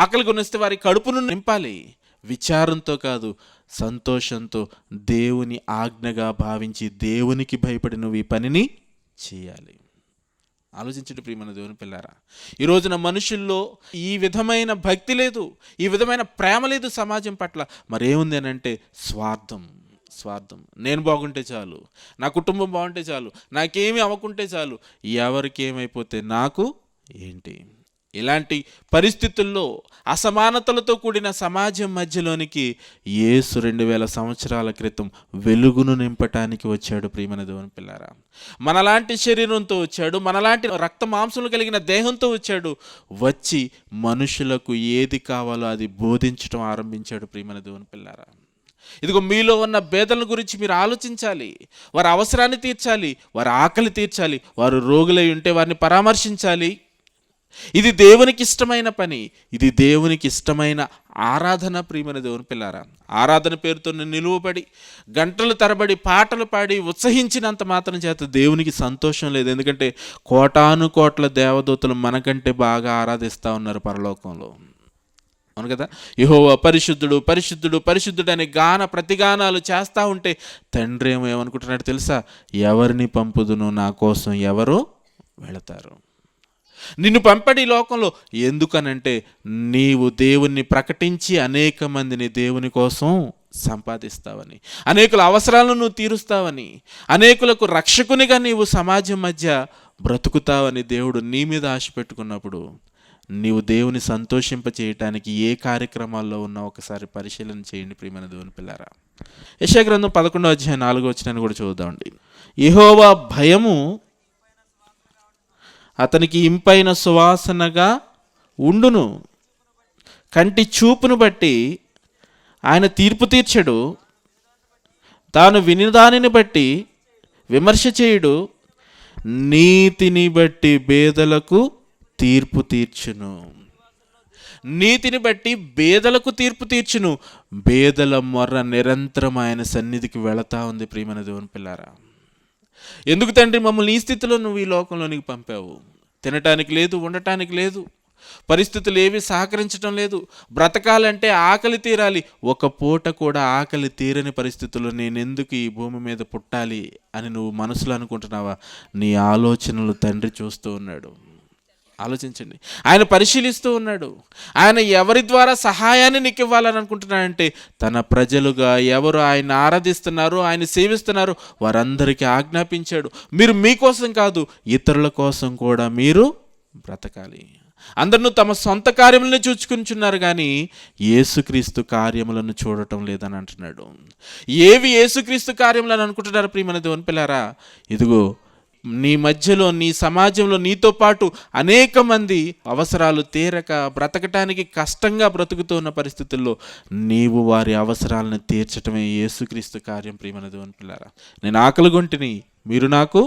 ఆకలి కొనిస్తే వారి కడుపును నింపాలి. విచారంతో కాదు, సంతోషంతో, దేవుని ఆజ్ఞగా భావించి దేవునికి భయపడి నువ్వు ఈ పనిని చేయాలి. ఆలోచించండి ప్రియమైన దేవుని పిల్లారా. ఈ రోజున మనుషుల్లో ఈ విధమైన భక్తి లేదు, ఈ విధమైన ప్రేమ లేదు సమాజం పట్ల. మరేముంది అని అంటే స్వార్థం. నేను బాగుంటే చాలు, నా కుటుంబం బాగుంటే చాలు, నాకేమీ అవ్వకుంటే చాలు, ఎవరికి ఏమైపోతే నాకు ఏంటి? ఇలాంటి పరిస్థితుల్లో, అసమానతలతో కూడిన సమాజం మధ్యలోనికి యేసు 2000 సంవత్సరాల క్రితం వెలుగును నింపటానికి వచ్చాడు. ప్రియమైన దేవుని పిల్లారా, మనలాంటి శరీరంతో వచ్చాడు, మనలాంటి రక్త మాంసములు కలిగిన దేహంతో వచ్చాడు. వచ్చి మనుషులకు ఏది కావాలో అది బోధించడం ఆరంభించాడు. ప్రియమైన దేవుని పిల్లారా, ఇదిగో మీలో ఉన్న బేదల గురించి మీరు ఆలోచించాలి. వారి అవసరాన్ని తీర్చాలి, వారి ఆకలి తీర్చాలి, వారు రోగులై ఉంటే వారిని పరామర్శించాలి. ఇది దేవునికి ఇష్టమైన పని, ఇది దేవునికి ఇష్టమైన ఆరాధన. ప్రియమైన దేవుని పిల్లారా, ఆరాధన పేరుతో నిలువబడి గంటలు తరబడి పాటలు పాడి ఉత్సహించినంత మాత్రం చేత దేవునికి సంతోషం లేదు. ఎందుకంటే కోటాను కోట్ల దేవదూతలు మనకంటే బాగా ఆరాధిస్తూ ఉన్నారు పరలోకంలో, అవును కదా. యెహోవా పరిశుద్ధుడు, పరిశుద్ధుడు, పరిశుద్ధుడు అనే ప్రతిగానాలు చేస్తూ ఉంటే తండ్రి ఏమనుకుంటున్నాడు తెలుసా? ఎవరిని పంపుదును, నా కోసం ఎవరు వెళతారు? నిన్ను పంపాడు ఈ లోకంలో. ఎందుకనంటే నీవు దేవుణ్ణి ప్రకటించి అనేక మందిని దేవుని కోసం సంపాదిస్తావని, అనేకుల అవసరాలను నువ్వు తీరుస్తావని, అనేకులకు రక్షకునిగా నీవు సమాజం మధ్య బ్రతుకుతావని దేవుడు నీ మీద ఆశ పెట్టుకున్నప్పుడు నీవు దేవుని సంతోషింప చేయటానికి ఏ కార్యక్రమాల్లో ఉన్నా ఒకసారి పరిశీలన చేయండి ప్రియమైన దేవుని పిల్లారా. యెషయా గ్రంథం 11:4 కూడా చూద్దామండి. యెహోవా భయము అతనికి ఇంపైన సువాసనగా ఉండును, కంటి చూపును బట్టి ఆయన తీర్పు తీర్చడు, తాను విని దానిని బట్టి విమర్శ చేయుడు, నీతిని బట్టి బేదలకు తీర్పు తీర్చును. నీతిని బట్టి బేదలకు తీర్పు తీర్చును. బేదల మొర్ర నిరంతరం ఆయన సన్నిధికి వెళతా ఉంది ప్రియమైన దేవుని పిల్లారా. ఎందుకు తండ్రి మమ్మల్ని ఈ స్థితిలో నువ్వు ఈ లోకంలోనికి పంపావు? తినటానికి లేదు, ఉండటానికి లేదు, పరిస్థితులు ఏవి సహకరించడం లేదు. బ్రతకాలంటే ఆకలి తీరాలి. ఒక పూట కూడా ఆకలి తీరని పరిస్థితుల్లో నేను ఎందుకు ఈ భూమి మీద పుట్టాలి అని నువ్వు మనసులో అనుకుంటున్నావా? నీ ఆలోచనలు తండ్రి చూస్తూ ఉన్నాడు. ఆలోచించండి. ఆయన పరిశీలిస్తూ ఉన్నాడు. ఆయన ఎవరి ద్వారా సహాయాన్ని నీకు ఇవ్వాలని అనుకుంటున్నాడంటే తన ప్రజలుగా ఎవరు ఆయన ఆరాధిస్తున్నారో, ఆయన సేవిస్తున్నారో వారందరికీ ఆజ్ఞాపించాడు, మీరు మీకోసం కాదు ఇతరుల కోసం కూడా మీరు బ్రతకాలి. అందరూ తమ సొంత కార్యములను చూచుకుంటున్నారు కానీ యేసుక్రీస్తు కార్యములను చూడటం లేదని అంటున్నాడు. ఏవి యేసుక్రీస్తు కార్యములను అనుకుంటున్నారు ప్రియమైన దేవుని పిల్లారా? ఇదిగో నీ మధ్యలో, నీ సమాజంలో నీతో పాటు అనేక మంది అవసరాలు తీరక బ్రతకటానికి కష్టంగా బ్రతుకుతూ ఉన్న పరిస్థితుల్లో నీవు వారి అవసరాలను తీర్చటమే యేసుక్రీస్తు కార్యం ప్రియమైన దేవుని పిల్లారా. నేను ఆకలిగొంటిని, మీరు నాకు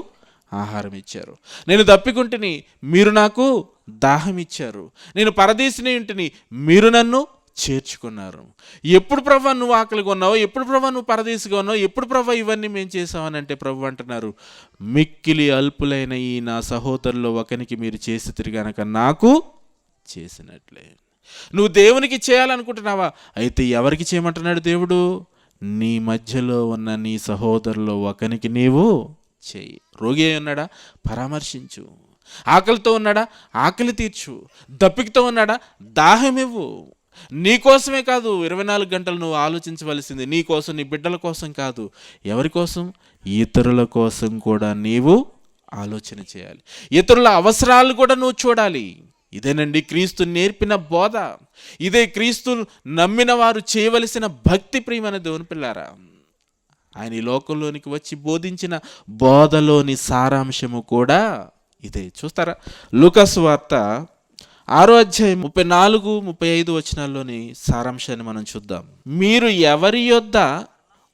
ఆహారం ఇచ్చారు. నేను దప్పికొంటిని, మీరు నాకు దాహం ఇచ్చారు. నేను పరదేశిని ఇంటిని, మీరు నన్ను చేర్చుకున్నారు. ఎప్పుడు ప్రభువా నువ్వు ఆకలిగా ఉన్నావు? ఎప్పుడు ప్రభువా నువ్వు పరదేశిగా ఉన్నావు? ఎప్పుడు ప్రభువా ఇవన్నీ మేము చేసామని అంటే ప్రభు అంటున్నారు, మిక్కిలి అల్పులైన ఈ నా సహోదరులో ఒకనికి మీరు చేసి తిరిగానక నాకు చేసినట్లే. నువ్వు దేవునికి చేయాలనుకుంటున్నావా? అయితే ఎవరికి చేయమంటున్నాడు దేవుడు? నీ మధ్యలో ఉన్న నీ సహోదరులో ఒకనికి నీవు చేయి. రోగి అయి ఉన్నాడా? పరామర్శించు. ఆకలితో ఉన్నాడా? ఆకలి తీర్చు. దప్పికతో ఉన్నాడా? దాహం ఇవ్వు. నీకోసమే కాదు 24 గంటలు నువ్వు ఆలోచించవలసింది, నీ కోసం, నీ బిడ్డల కోసం కాదు. ఎవరి కోసం? ఇతరుల కోసం కూడా నీవు ఆలోచన చేయాలి. ఇతరుల అవసరాలు కూడా నువ్వు చూడాలి. ఇదేనండి క్రీస్తు నేర్పిన బోధ. ఇదే క్రీస్తు నమ్మిన వారు చేయవలసిన భక్తి ప్రియమైన దేవుని పిల్లారా. ఆయన ఈ లోకంలోనికి వచ్చి బోధించిన బోధలోని సారాంశము కూడా ఇదే. చూస్తారా? లూకా సువార్త 6:34-35 సారాంశాన్ని మనం చూద్దాం. మీరు ఎవరి యొద్ద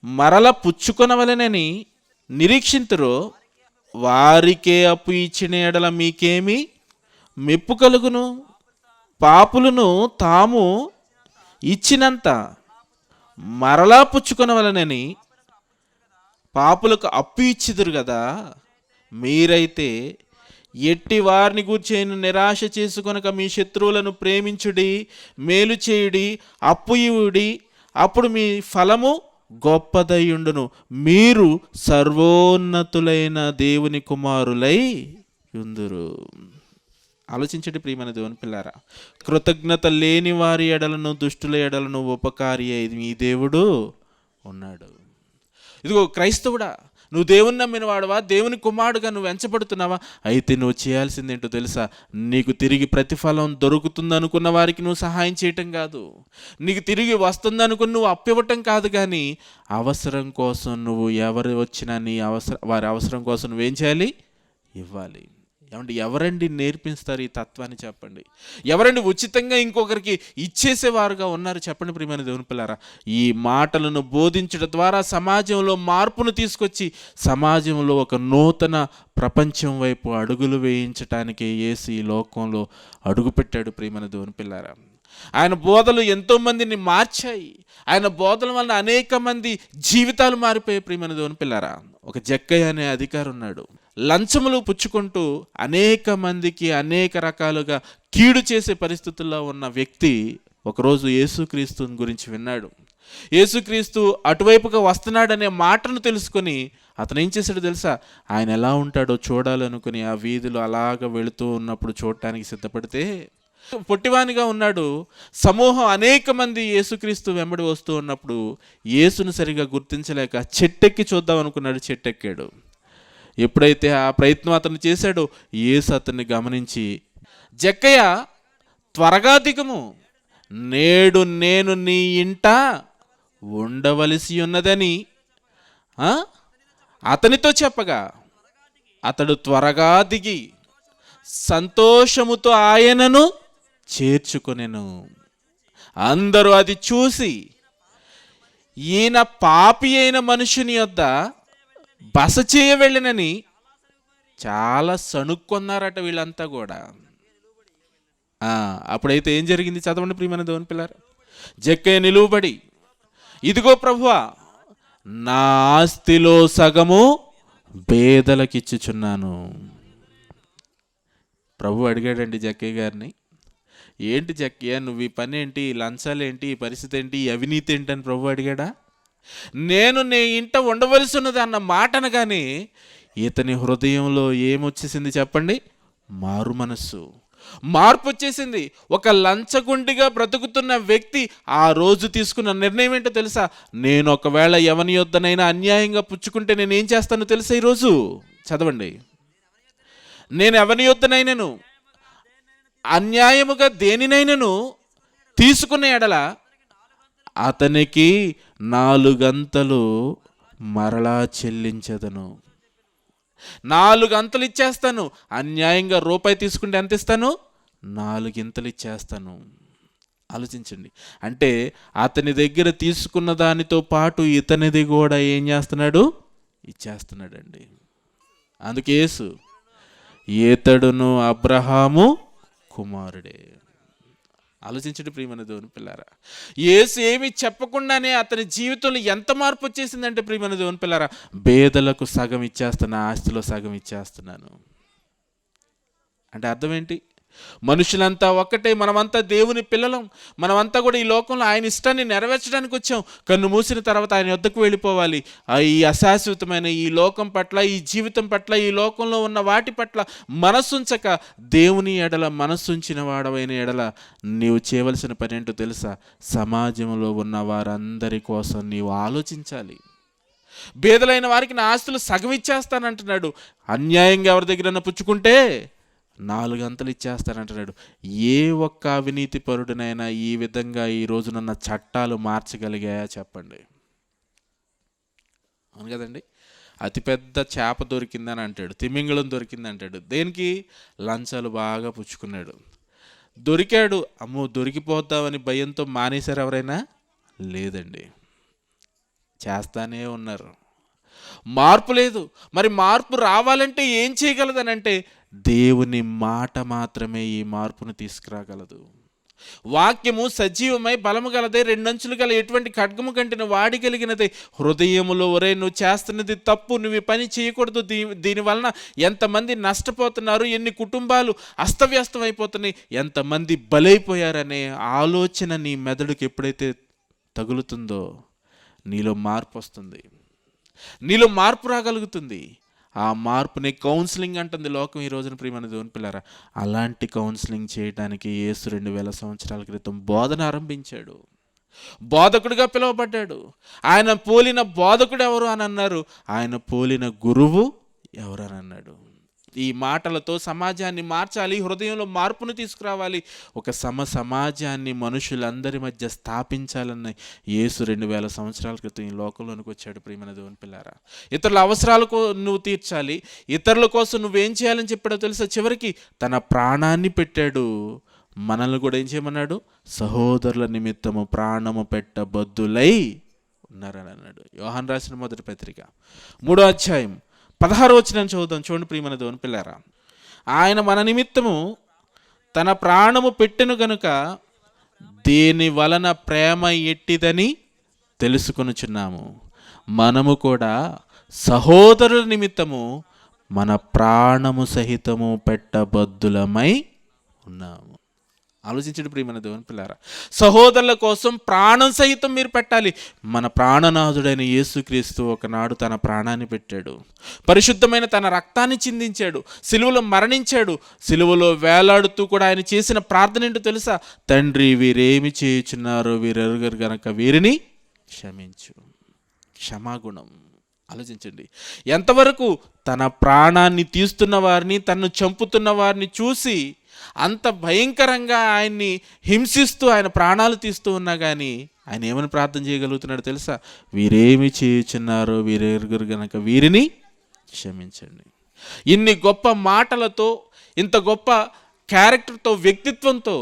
మరల పుచ్చుకొనవలెనని నిరీక్షింతురో వారికే అప్పు ఇచ్చిన ఎడల మీకేమి మెప్పు కలుగును? పాపులను తాము ఇచ్చినంత మరలా పుచ్చుకొనవలెనని పాపులకు అప్పు ఇచ్చిదురు కదా. మీరైతే ఎట్టి వారిని గూర్చి నిరాశ చేసుకొనక మీ శత్రువులను ప్రేమించుడి, మేలు చేయుడి, అప్పు ఇవ్వుడి, అప్పుడు మీ ఫలము గొప్పదయ్యుండును, మీరు సర్వోన్నతులైన దేవుని కుమారులై యుందురు. ఆలోచించండి ప్రియమైన దేవుని పిల్లారా. కృతజ్ఞత లేని వారి ఎడలను, దుష్టుల ఎడలను ఉపకారి అయి మీ దేవుడు ఉన్నాడు. ఇదిగో క్రైస్తవుడా, నువ్వు దేవుని నమ్మిన వాడువా? దేవుని కుమారుడుగా నువ్వు ఎంచబడుతున్నావా? అయితే నువ్వు చేయాల్సింది ఏంటో తెలుసా? నీకు తిరిగి ప్రతిఫలం దొరుకుతుందనుకున్న వారికి నువ్వు సహాయం చేయటం కాదు, నీకు తిరిగి వస్తుందనుకుని నువ్వు అప్పివ్వటం కాదు, కానీ అవసరం కోసం నువ్వు ఎవరు వచ్చినా వారి అవసరం కోసం నువ్వేం చేయాలి? ఇవ్వాలి. ఏమంటే ఎవరండి నేర్పిస్తారు ఈ తత్వాన్ని? చెప్పండి. ఎవరండి ఉచితంగా ఇంకొకరికి ఇచ్చేసేవారుగా ఉన్నారు? చెప్పండి ప్రియమైన దేవుని పిల్లారా. ఈ మాటలను బోధించడం ద్వారా సమాజంలో మార్పును తీసుకొచ్చి సమాజంలో ఒక నూతన ప్రపంచం వైపు అడుగులు వేయించటానికి యేసు ఈ లోకంలో అడుగుపెట్టాడు ప్రియమైన దేవుని పిల్లారా. ఆయన బోధలు ఎంతోమందిని మార్చాయి. ఆయన బోధల వల్ల అనేక మంది జీవితాలు మారిపోయాయి ప్రియమైన దేవుని పిల్లారా. ఒక జక్కయ్య అనే అధికారి ఉన్నాడు. లంచములు పుచ్చుకుంటూ అనేక మందికి అనేక రకాలుగా కీడు చేసే పరిస్థితుల్లో ఉన్న వ్యక్తి ఒకరోజు యేసుక్రీస్తుని గురించి విన్నాడు. యేసుక్రీస్తు అటువైపుగా వస్తున్నాడనే మాటను తెలుసుకొని అతను ఏం చేశాడో తెలుసా? ఆయన ఎలా ఉంటాడో చూడాలనుకుని ఆ వీధిలో అలాగ వెళుతూ ఉన్నప్పుడు చూడటానికి సిద్ధపడితే, పొట్టివానిగా ఉన్నాడు. సమూహం అనేక మంది యేసుక్రీస్తు వెంబడి వస్తూ ఉన్నప్పుడు యేసును సరిగా గుర్తించలేక చెట్టెక్కి చూద్దాం అనుకున్నాడు. చెట్టెక్కాడు. ఎప్పుడైతే ఆ ప్రయత్నం అతను చేశాడో యేసు అతన్ని గమనించి, జక్కయ్య త్వరగా దిగుము, నేడు నేను నీ ఇంట ఉండవలసి ఉన్నదని అతనితో చెప్పగా అతడు త్వరగా దిగి సంతోషముతో ఆయనను చేర్చుకొనెను. అందరూ అది చూసి ఈయన పాపి అయిన మనుషుని యొద్ద బస చేయ వెళ్ళనని చాలా సణుక్కొన్నారట వీళ్ళంతా కూడా. అప్పుడైతే ఏం జరిగింది చదవండి ప్రియమైన దేవుని పిల్లారా. జక్కయ్య నిలువబడి, ఇదిగో ప్రభువా, నా ఆస్తిలో సగము పేదలకిచ్చుచున్నాను. ప్రభు అడిగాడండి జక్కయ్య గారిని, ఏంటి జక్కయ్య నువ్వు ఈ పని ఏంటి, ఈ లంచాలు ఏంటి, ఈ పరిస్థితి ఏంటి, ఈ అవినీతి ఏంటి అని ప్రభు అడిగాడా? నేను నీ ఇంట ఉండవలసి ఉన్నది అన్న మాట అనగానే ఇతని హృదయంలో ఏమొచ్చేసింది చెప్పండి? మారు మనస్సు, మార్పు వచ్చేసింది. ఒక లంచగుండిగా బ్రతుకుతున్న వ్యక్తి ఆ రోజు తీసుకున్న నిర్ణయం ఏంటో తెలుసా? నేను ఒకవేళ ఎవని యొద్దనైనా అన్యాయంగా పుచ్చుకుంటే నేను ఏం చేస్తానో తెలుసా? ఈరోజు చదవండి. నేను ఎవని యొద్దనైనను అన్యాయముగా దేనినైనను తీసుకున్న ఎడల అతనికి 4 అంతలు మరలా చెల్లించదను. 4 అంతలు ఇచ్చేస్తాను. అన్యాయంగా రూపాయి తీసుకుంటే ఎంత ఇస్తాను? 4 ఇంతలు ఇచ్చేస్తాను. ఆలోచించండి. అంటే అతని దగ్గర తీసుకున్న దానితో పాటు ఇతనిది కూడా ఏం చేస్తున్నాడు? ఇచ్చేస్తున్నాడండి. అందుకే యేసు, ఈతడును అబ్రహాము కుమారుడే. ఆలోచించండి ప్రియమైన దేవుని పిల్లారా. యేసు ఏమి చెప్పకుండానే అతని జీవితంలో ఎంత మార్పు వచ్చేసిందంటే ప్రియమైన దేవుని పిల్లారా, పేదలకు సగం ఇచ్చేస్తున్నా, ఆస్తిలో సగం ఇచ్చేస్తున్నాను అంటే అర్థం ఏంటి? మనుషులంతా ఒక్కటే, మనమంతా దేవుని పిల్లలం. మనమంతా కూడా ఈ లోకంలో ఆయన ఇష్టాన్ని నెరవేర్చడానికి వచ్చాం. కన్ను మూసిన తర్వాత ఆయన వద్దకు వెళ్ళిపోవాలి. ఈ అశాశ్వతమైన ఈ లోకం పట్ల, ఈ జీవితం పట్ల, ఈ లోకంలో ఉన్న వాటి పట్ల మనస్సుంచక దేవుని ఎడల మనస్సుంచిన వాడవైన ఎడల నీవు చేయవలసిన పని ఏంటో తెలుసా? సమాజంలో ఉన్న వారందరి కోసం నీవు ఆలోచించాలి. బేదలైన వారికి నా ఆస్తులు సగం ఇచ్చేస్తానంటున్నాడు. అన్యాయంగా ఎవరి దగ్గర పుచ్చుకుంటే 4 అంతలు ఇచ్చేస్తానంటున్నాడు. ఏ ఒక్క అవినీతి పరుడినైనా ఈ విధంగా ఈ రోజునున్న చట్టాలు మార్చగలిగాయా చెప్పండి? అవును కదండి. అతిపెద్ద చేప దొరికిందని అంటాడు, తిమింగళం దొరికింది అంటాడు. దేనికి? లంచాలు బాగా పుచ్చుకున్నాడు. దొరికాడు, అమ్మో దొరికిపోతామని భయంతో మానేశారు ఎవరైనా? లేదండి, చేస్తానే ఉన్నారు. మార్పు లేదు. మరి మార్పు రావాలంటే ఏం చేయగలదని అంటే దేవుని మాట మాత్రమే ఈ మార్పును తీసుకురాగలదు. వాక్యము సజీవమై బలము గలదే, 2 అంచులు గల ఎటువంటి ఖడ్గము కంటిన వాడి కలిగినదే. హృదయములో ఒరే నువ్వు చేస్తున్నది తప్పు, నువ్వు ఈ పని చేయకూడదు, దీనివలన ఎంతమంది నష్టపోతున్నారు, ఎన్ని కుటుంబాలు అస్తవ్యస్తం అయిపోతున్నాయి, ఎంతమంది బలైపోయారనే ఆలోచన నీ మెదడుకి ఎప్పుడైతే తగులుతుందో నీలో మార్పు వస్తుంది, నీలో మార్పు రాగలుగుతుంది. ఆ మార్పుని కౌన్సిలింగ్ అంటుంది లోకం ఈ రోజున ప్రియమైన దేవుని పిల్లారా. అలాంటి కౌన్సిలింగ్ చేయడానికి యేసు 2000 సంవత్సరాల క్రితం బోధన ఆరంభించాడు. బోధకుడిగా పిలువబడ్డాడు. ఆయన పోలిన బోధకుడు ఎవరు అని అన్నారు, ఆయన పోలిన గురువు ఎవరు అని అన్నాడు. ఈ మాటలతో సమాజాన్ని మార్చాలి, హృదయంలో మార్పును తీసుకురావాలి, ఒక సమాజాన్ని మనుషులందరి మధ్య స్థాపించాలన్న యేసు 2000 సంవత్సరాల క్రితం ఈ లోకంలోనికి వచ్చాడు ప్రియమైన దేవుని పిల్లారా. ఇతరుల అవసరాలకు నువ్వు తీర్చాలి, ఇతరుల కోసం నువ్వేం చేయాలని చెప్పాడో తెలుసా? చివరికి తన ప్రాణాన్ని పెట్టాడు. మనల్ని కూడా ఏం చేయమన్నాడు? సహోదరుల నిమిత్తము ప్రాణము పెట్టబద్దులై ఉన్నారని అన్నాడు. యోహాను రాసిన మొదటి పత్రిక 3వ అధ్యాయం 16వ వచనం చదువుదాం. చూడండి ప్రియమైన దేవుని పిల్లారా. ఆయన మన నిమిత్తము తన ప్రాణము పెట్టెను గనుక దేని వలన ప్రేమ ఎట్టిదని తెలుసుకొనుచున్నాము. మనము కూడా సహోదరుల నిమిత్తము మన ప్రాణము సహితము పెట్టబద్దులమై ఉన్నాము. ఆలోచించండి ప్రియమైన దేవుని పిల్లారా, సహోదరుల కోసం ప్రాణం సహితం మీరు పెట్టాలి. మన ప్రాణనాథుడైన యేసుక్రీస్తు ఒకనాడు తన ప్రాణాన్ని పెట్టాడు, పరిశుద్ధమైన తన రక్తాన్ని చిందించాడు, సిలువలో మరణించాడు. సిలువలో వేలాడుతూ కూడా ఆయన చేసిన ప్రార్థన ఏంటో తెలుసా? తండ్రి, వీరేమి చేయుచున్నారో వీరెరుగరు గనక వీరిని క్షమించు. క్షమాగుణం. ఆలోచించండి, ఎంతవరకు తన ప్రాణాన్ని తీస్తున్న వారిని, తన్ను చంపుతున్న వారిని చూసి అంత భయంకరంగా ఆయన్ని హింసిస్తూ ఆయన ప్రాణాలు తీస్తూ ఉన్నా కానీ ఆయన ఏమని ప్రార్థన చేయగలుగుతున్నాడు తెలుసా? వీరేమి చేయుచున్నారో వీరెరుగురు గనక వీరిని క్షమించండి. ఇన్ని గొప్ప మాటలతో, ఇంత గొప్ప క్యారెక్టర్తో, వ్యక్తిత్వంతో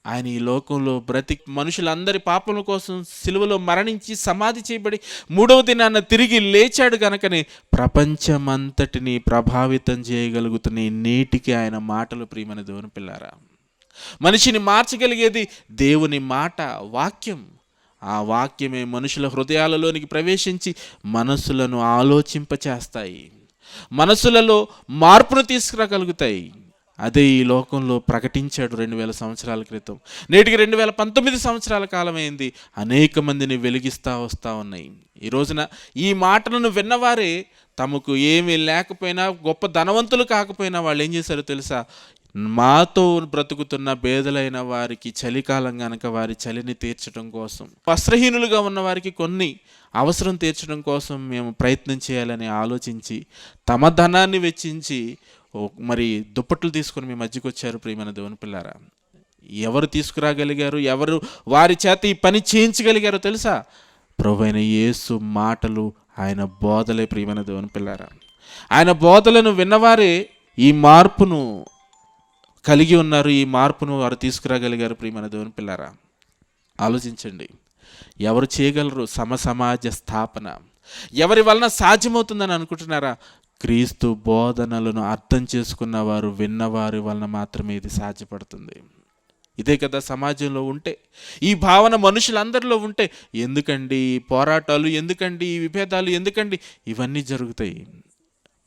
ఆయన ఈ లోకంలో బ్రతికి మనుషులందరి పాపముల కోసం సిలువలో మరణించి సమాధి చేయబడి 3వ దినాన తిరిగి లేచాడు గనకనే ప్రపంచమంతటిని ప్రభావితం చేయగలుగుతున్న నేటికి ఆయన మాటలు ప్రియమైన దేవుని పిల్లారా. మనిషిని మార్చగలిగేది దేవుని మాట, వాక్యం. ఆ వాక్యమే మనుషుల హృదయాలలోనికి ప్రవేశించి మనసులను ఆలోచింపచేస్తాయి, మనసులలో మార్పును తీసుకురాగలుగుతాయి. అదే ఈ లోకంలో ప్రకటించాడు 2000 సంవత్సరాల క్రితం. నేటికి 2019 సంవత్సరాల కాలమైంది. అనేక మందిని వెలిగిస్తూ వస్తూ ఉన్నాయి. ఈ రోజున ఈ మాటలను విన్నవారే తమకు ఏమీ లేకపోయినా, గొప్ప ధనవంతులు కాకపోయినా వాళ్ళు ఏం చేశారో తెలుసా? మాతో బ్రతుకుతున్న పేదలైన వారికి చలికాలం కనుక వారి చలిని తీర్చడం కోసం, వస్త్రహీనులుగా ఉన్న వారికి కొన్ని అవసరం తీర్చడం కోసం మేము ప్రయత్నం చేయాలని ఆలోచించి తమ ధనాన్ని వెచ్చించి మరి దుప్పట్లు తీసుకొని మీ మధ్యకి వచ్చారు ప్రియమైన దేవుని పిల్లారా. ఎవరు తీసుకురాగలిగారు, ఎవరు వారి చేత ఈ పని చేయించగలిగారో తెలుసా? ప్రభువైన యేసు మాటలు, ఆయన బోధలే ప్రియమైన దేవుని పిల్లారా. ఆయన బోధలను విన్నవారే ఈ మార్పును కలిగి ఉన్నారు, ఈ మార్పును వారు తీసుకురాగలిగారు ప్రియమైన దేవుని పిల్లారా. ఆలోచించండి, ఎవరు చేయగలరు సమాజ స్థాపన? ఎవరి వలన సాధ్యమవుతుందని అనుకుంటున్నారా? క్రీస్తు బోధనలను అర్థం చేసుకున్నవారు, విన్నవారి వలన మాత్రమే ఇది సాధ్యపడుతుంది. ఇదే కదా సమాజంలో ఉంటే, ఈ భావన మనుషులందరిలో ఉంటే ఎందుకండి ఈ పోరాటాలు, ఎందుకండి ఈ విభేదాలు, ఎందుకండి ఇవన్నీ జరుగుతాయి?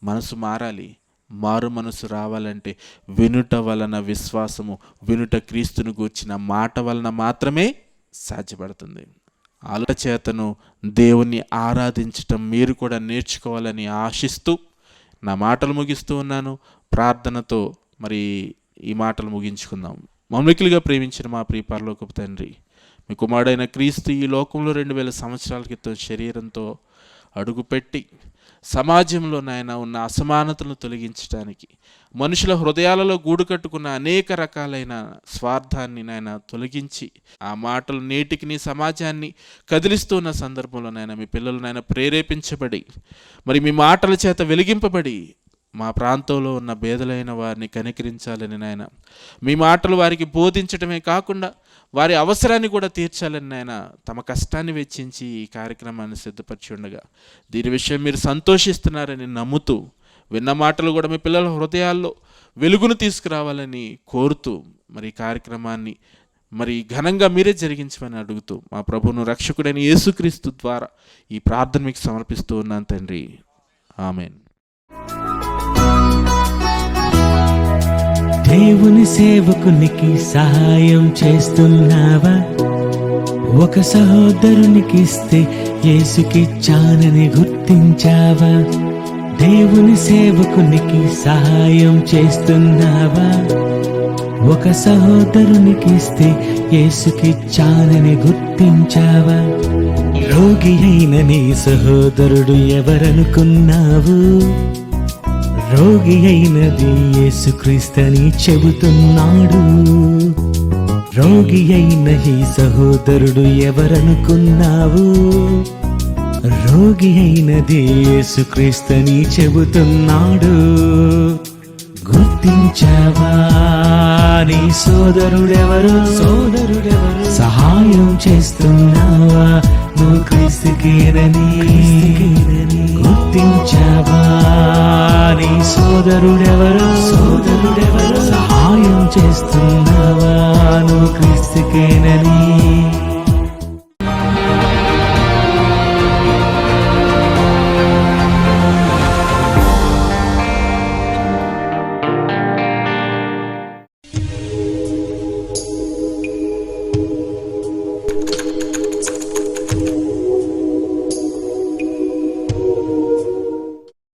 మనసు మారాలి. మారు మనసు రావాలంటే వినుట వలన విశ్వాసము, వినుట క్రీస్తును గూర్చిన మాట వలన మాత్రమే సాధ్యపడుతుంది. చేతను దేవుణ్ణి ఆరాధించటం మీరు కూడా నేర్చుకోవాలని ఆశిస్తూ నా మాటలు ముగిస్తూ ఉన్నాను. ప్రార్థనతో మరి ఈ మాటలు ముగించుకుందాం. మమ్మల్నిగా ప్రేమించిన మా ప్రియ పరలోకపు తండ్రి, మీ కుమారుడైన క్రీస్తు ఈ లోకంలో 2000 సంవత్సరాల క్రితం శరీరంతో అడుగుపెట్టి సమాజంలో నాయన ఉన్న అసమానతలను తొలగించడానికి, మనుషుల హృదయాలలో గూడు కట్టుకున్న అనేక రకాలైన స్వార్థాన్ని నాయన తొలగించి, ఆ మాటలు నేటికి నీ సమాజాన్ని కదిలిస్తున్న సందర్భంలో నాయన మీ పిల్లలు నాయన ప్రేరేపించబడి, మరి మీ మాటల చేత వెలిగింపబడి మా ప్రాంతంలో ఉన్న పేదలైన వారిని కనికరించాలని నాయన, మీ మాటలు వారికి బోధించడమే కాకుండా వారి అవసరాన్ని కూడా తీర్చాలని నాయన తమ కష్టాన్ని వెచ్చించి ఈ కార్యక్రమాన్ని సిద్ధపరిచి ఉండగా దీని విషయం మీరు సంతోషిస్తున్నారని నమ్ముతూ, విన్న మాటలు కూడా మీ పిల్లల హృదయాల్లో వెలుగును తీసుకురావాలని కోరుతూ మరి ఈ కార్యక్రమాన్ని మరి ఘనంగా మీరే జరిగించమని అడుగుతూ మా ప్రభువును రక్షకుడైన యేసుక్రీస్తు ద్వారా ఈ ప్రార్థన మీకు సమర్పిస్తూ ఉన్నాను తండ్రి. ఆమెన్. దేవుని సేవకునికి సహాయం చేస్తున్నావా? ఒక సహోదరునికి ఇస్తే యేసుకిచ్చానని గుర్తించావా? దేవుని సేవకునికి సహాయం చేస్తున్నావా? ఒక సహోదరునికి ఇస్తే యేసుకిచ్చానని గుర్తించావా? రోగి అయిన నీ సహోదరుడు ఎవరనుకున్నావు? రోగి అయినది యేసుక్రీస్తని చెబుతున్నాడు. రోగి అయిన ఈ సహోదరుడు ఎవరనుకున్నావు? రోగి అయినది యేసుక్రీస్తని చెబుతున్నాడు. గుర్తించావా నీ సోదరుడెవరు? సహాయం చేస్తున్నావా నువ్వు క్రీస్తుకేనని? గుర్తించావా నీ సోదరుడెవరు? సహాయం చేస్తున్నావా నువ్వు క్రీస్తుకేనని?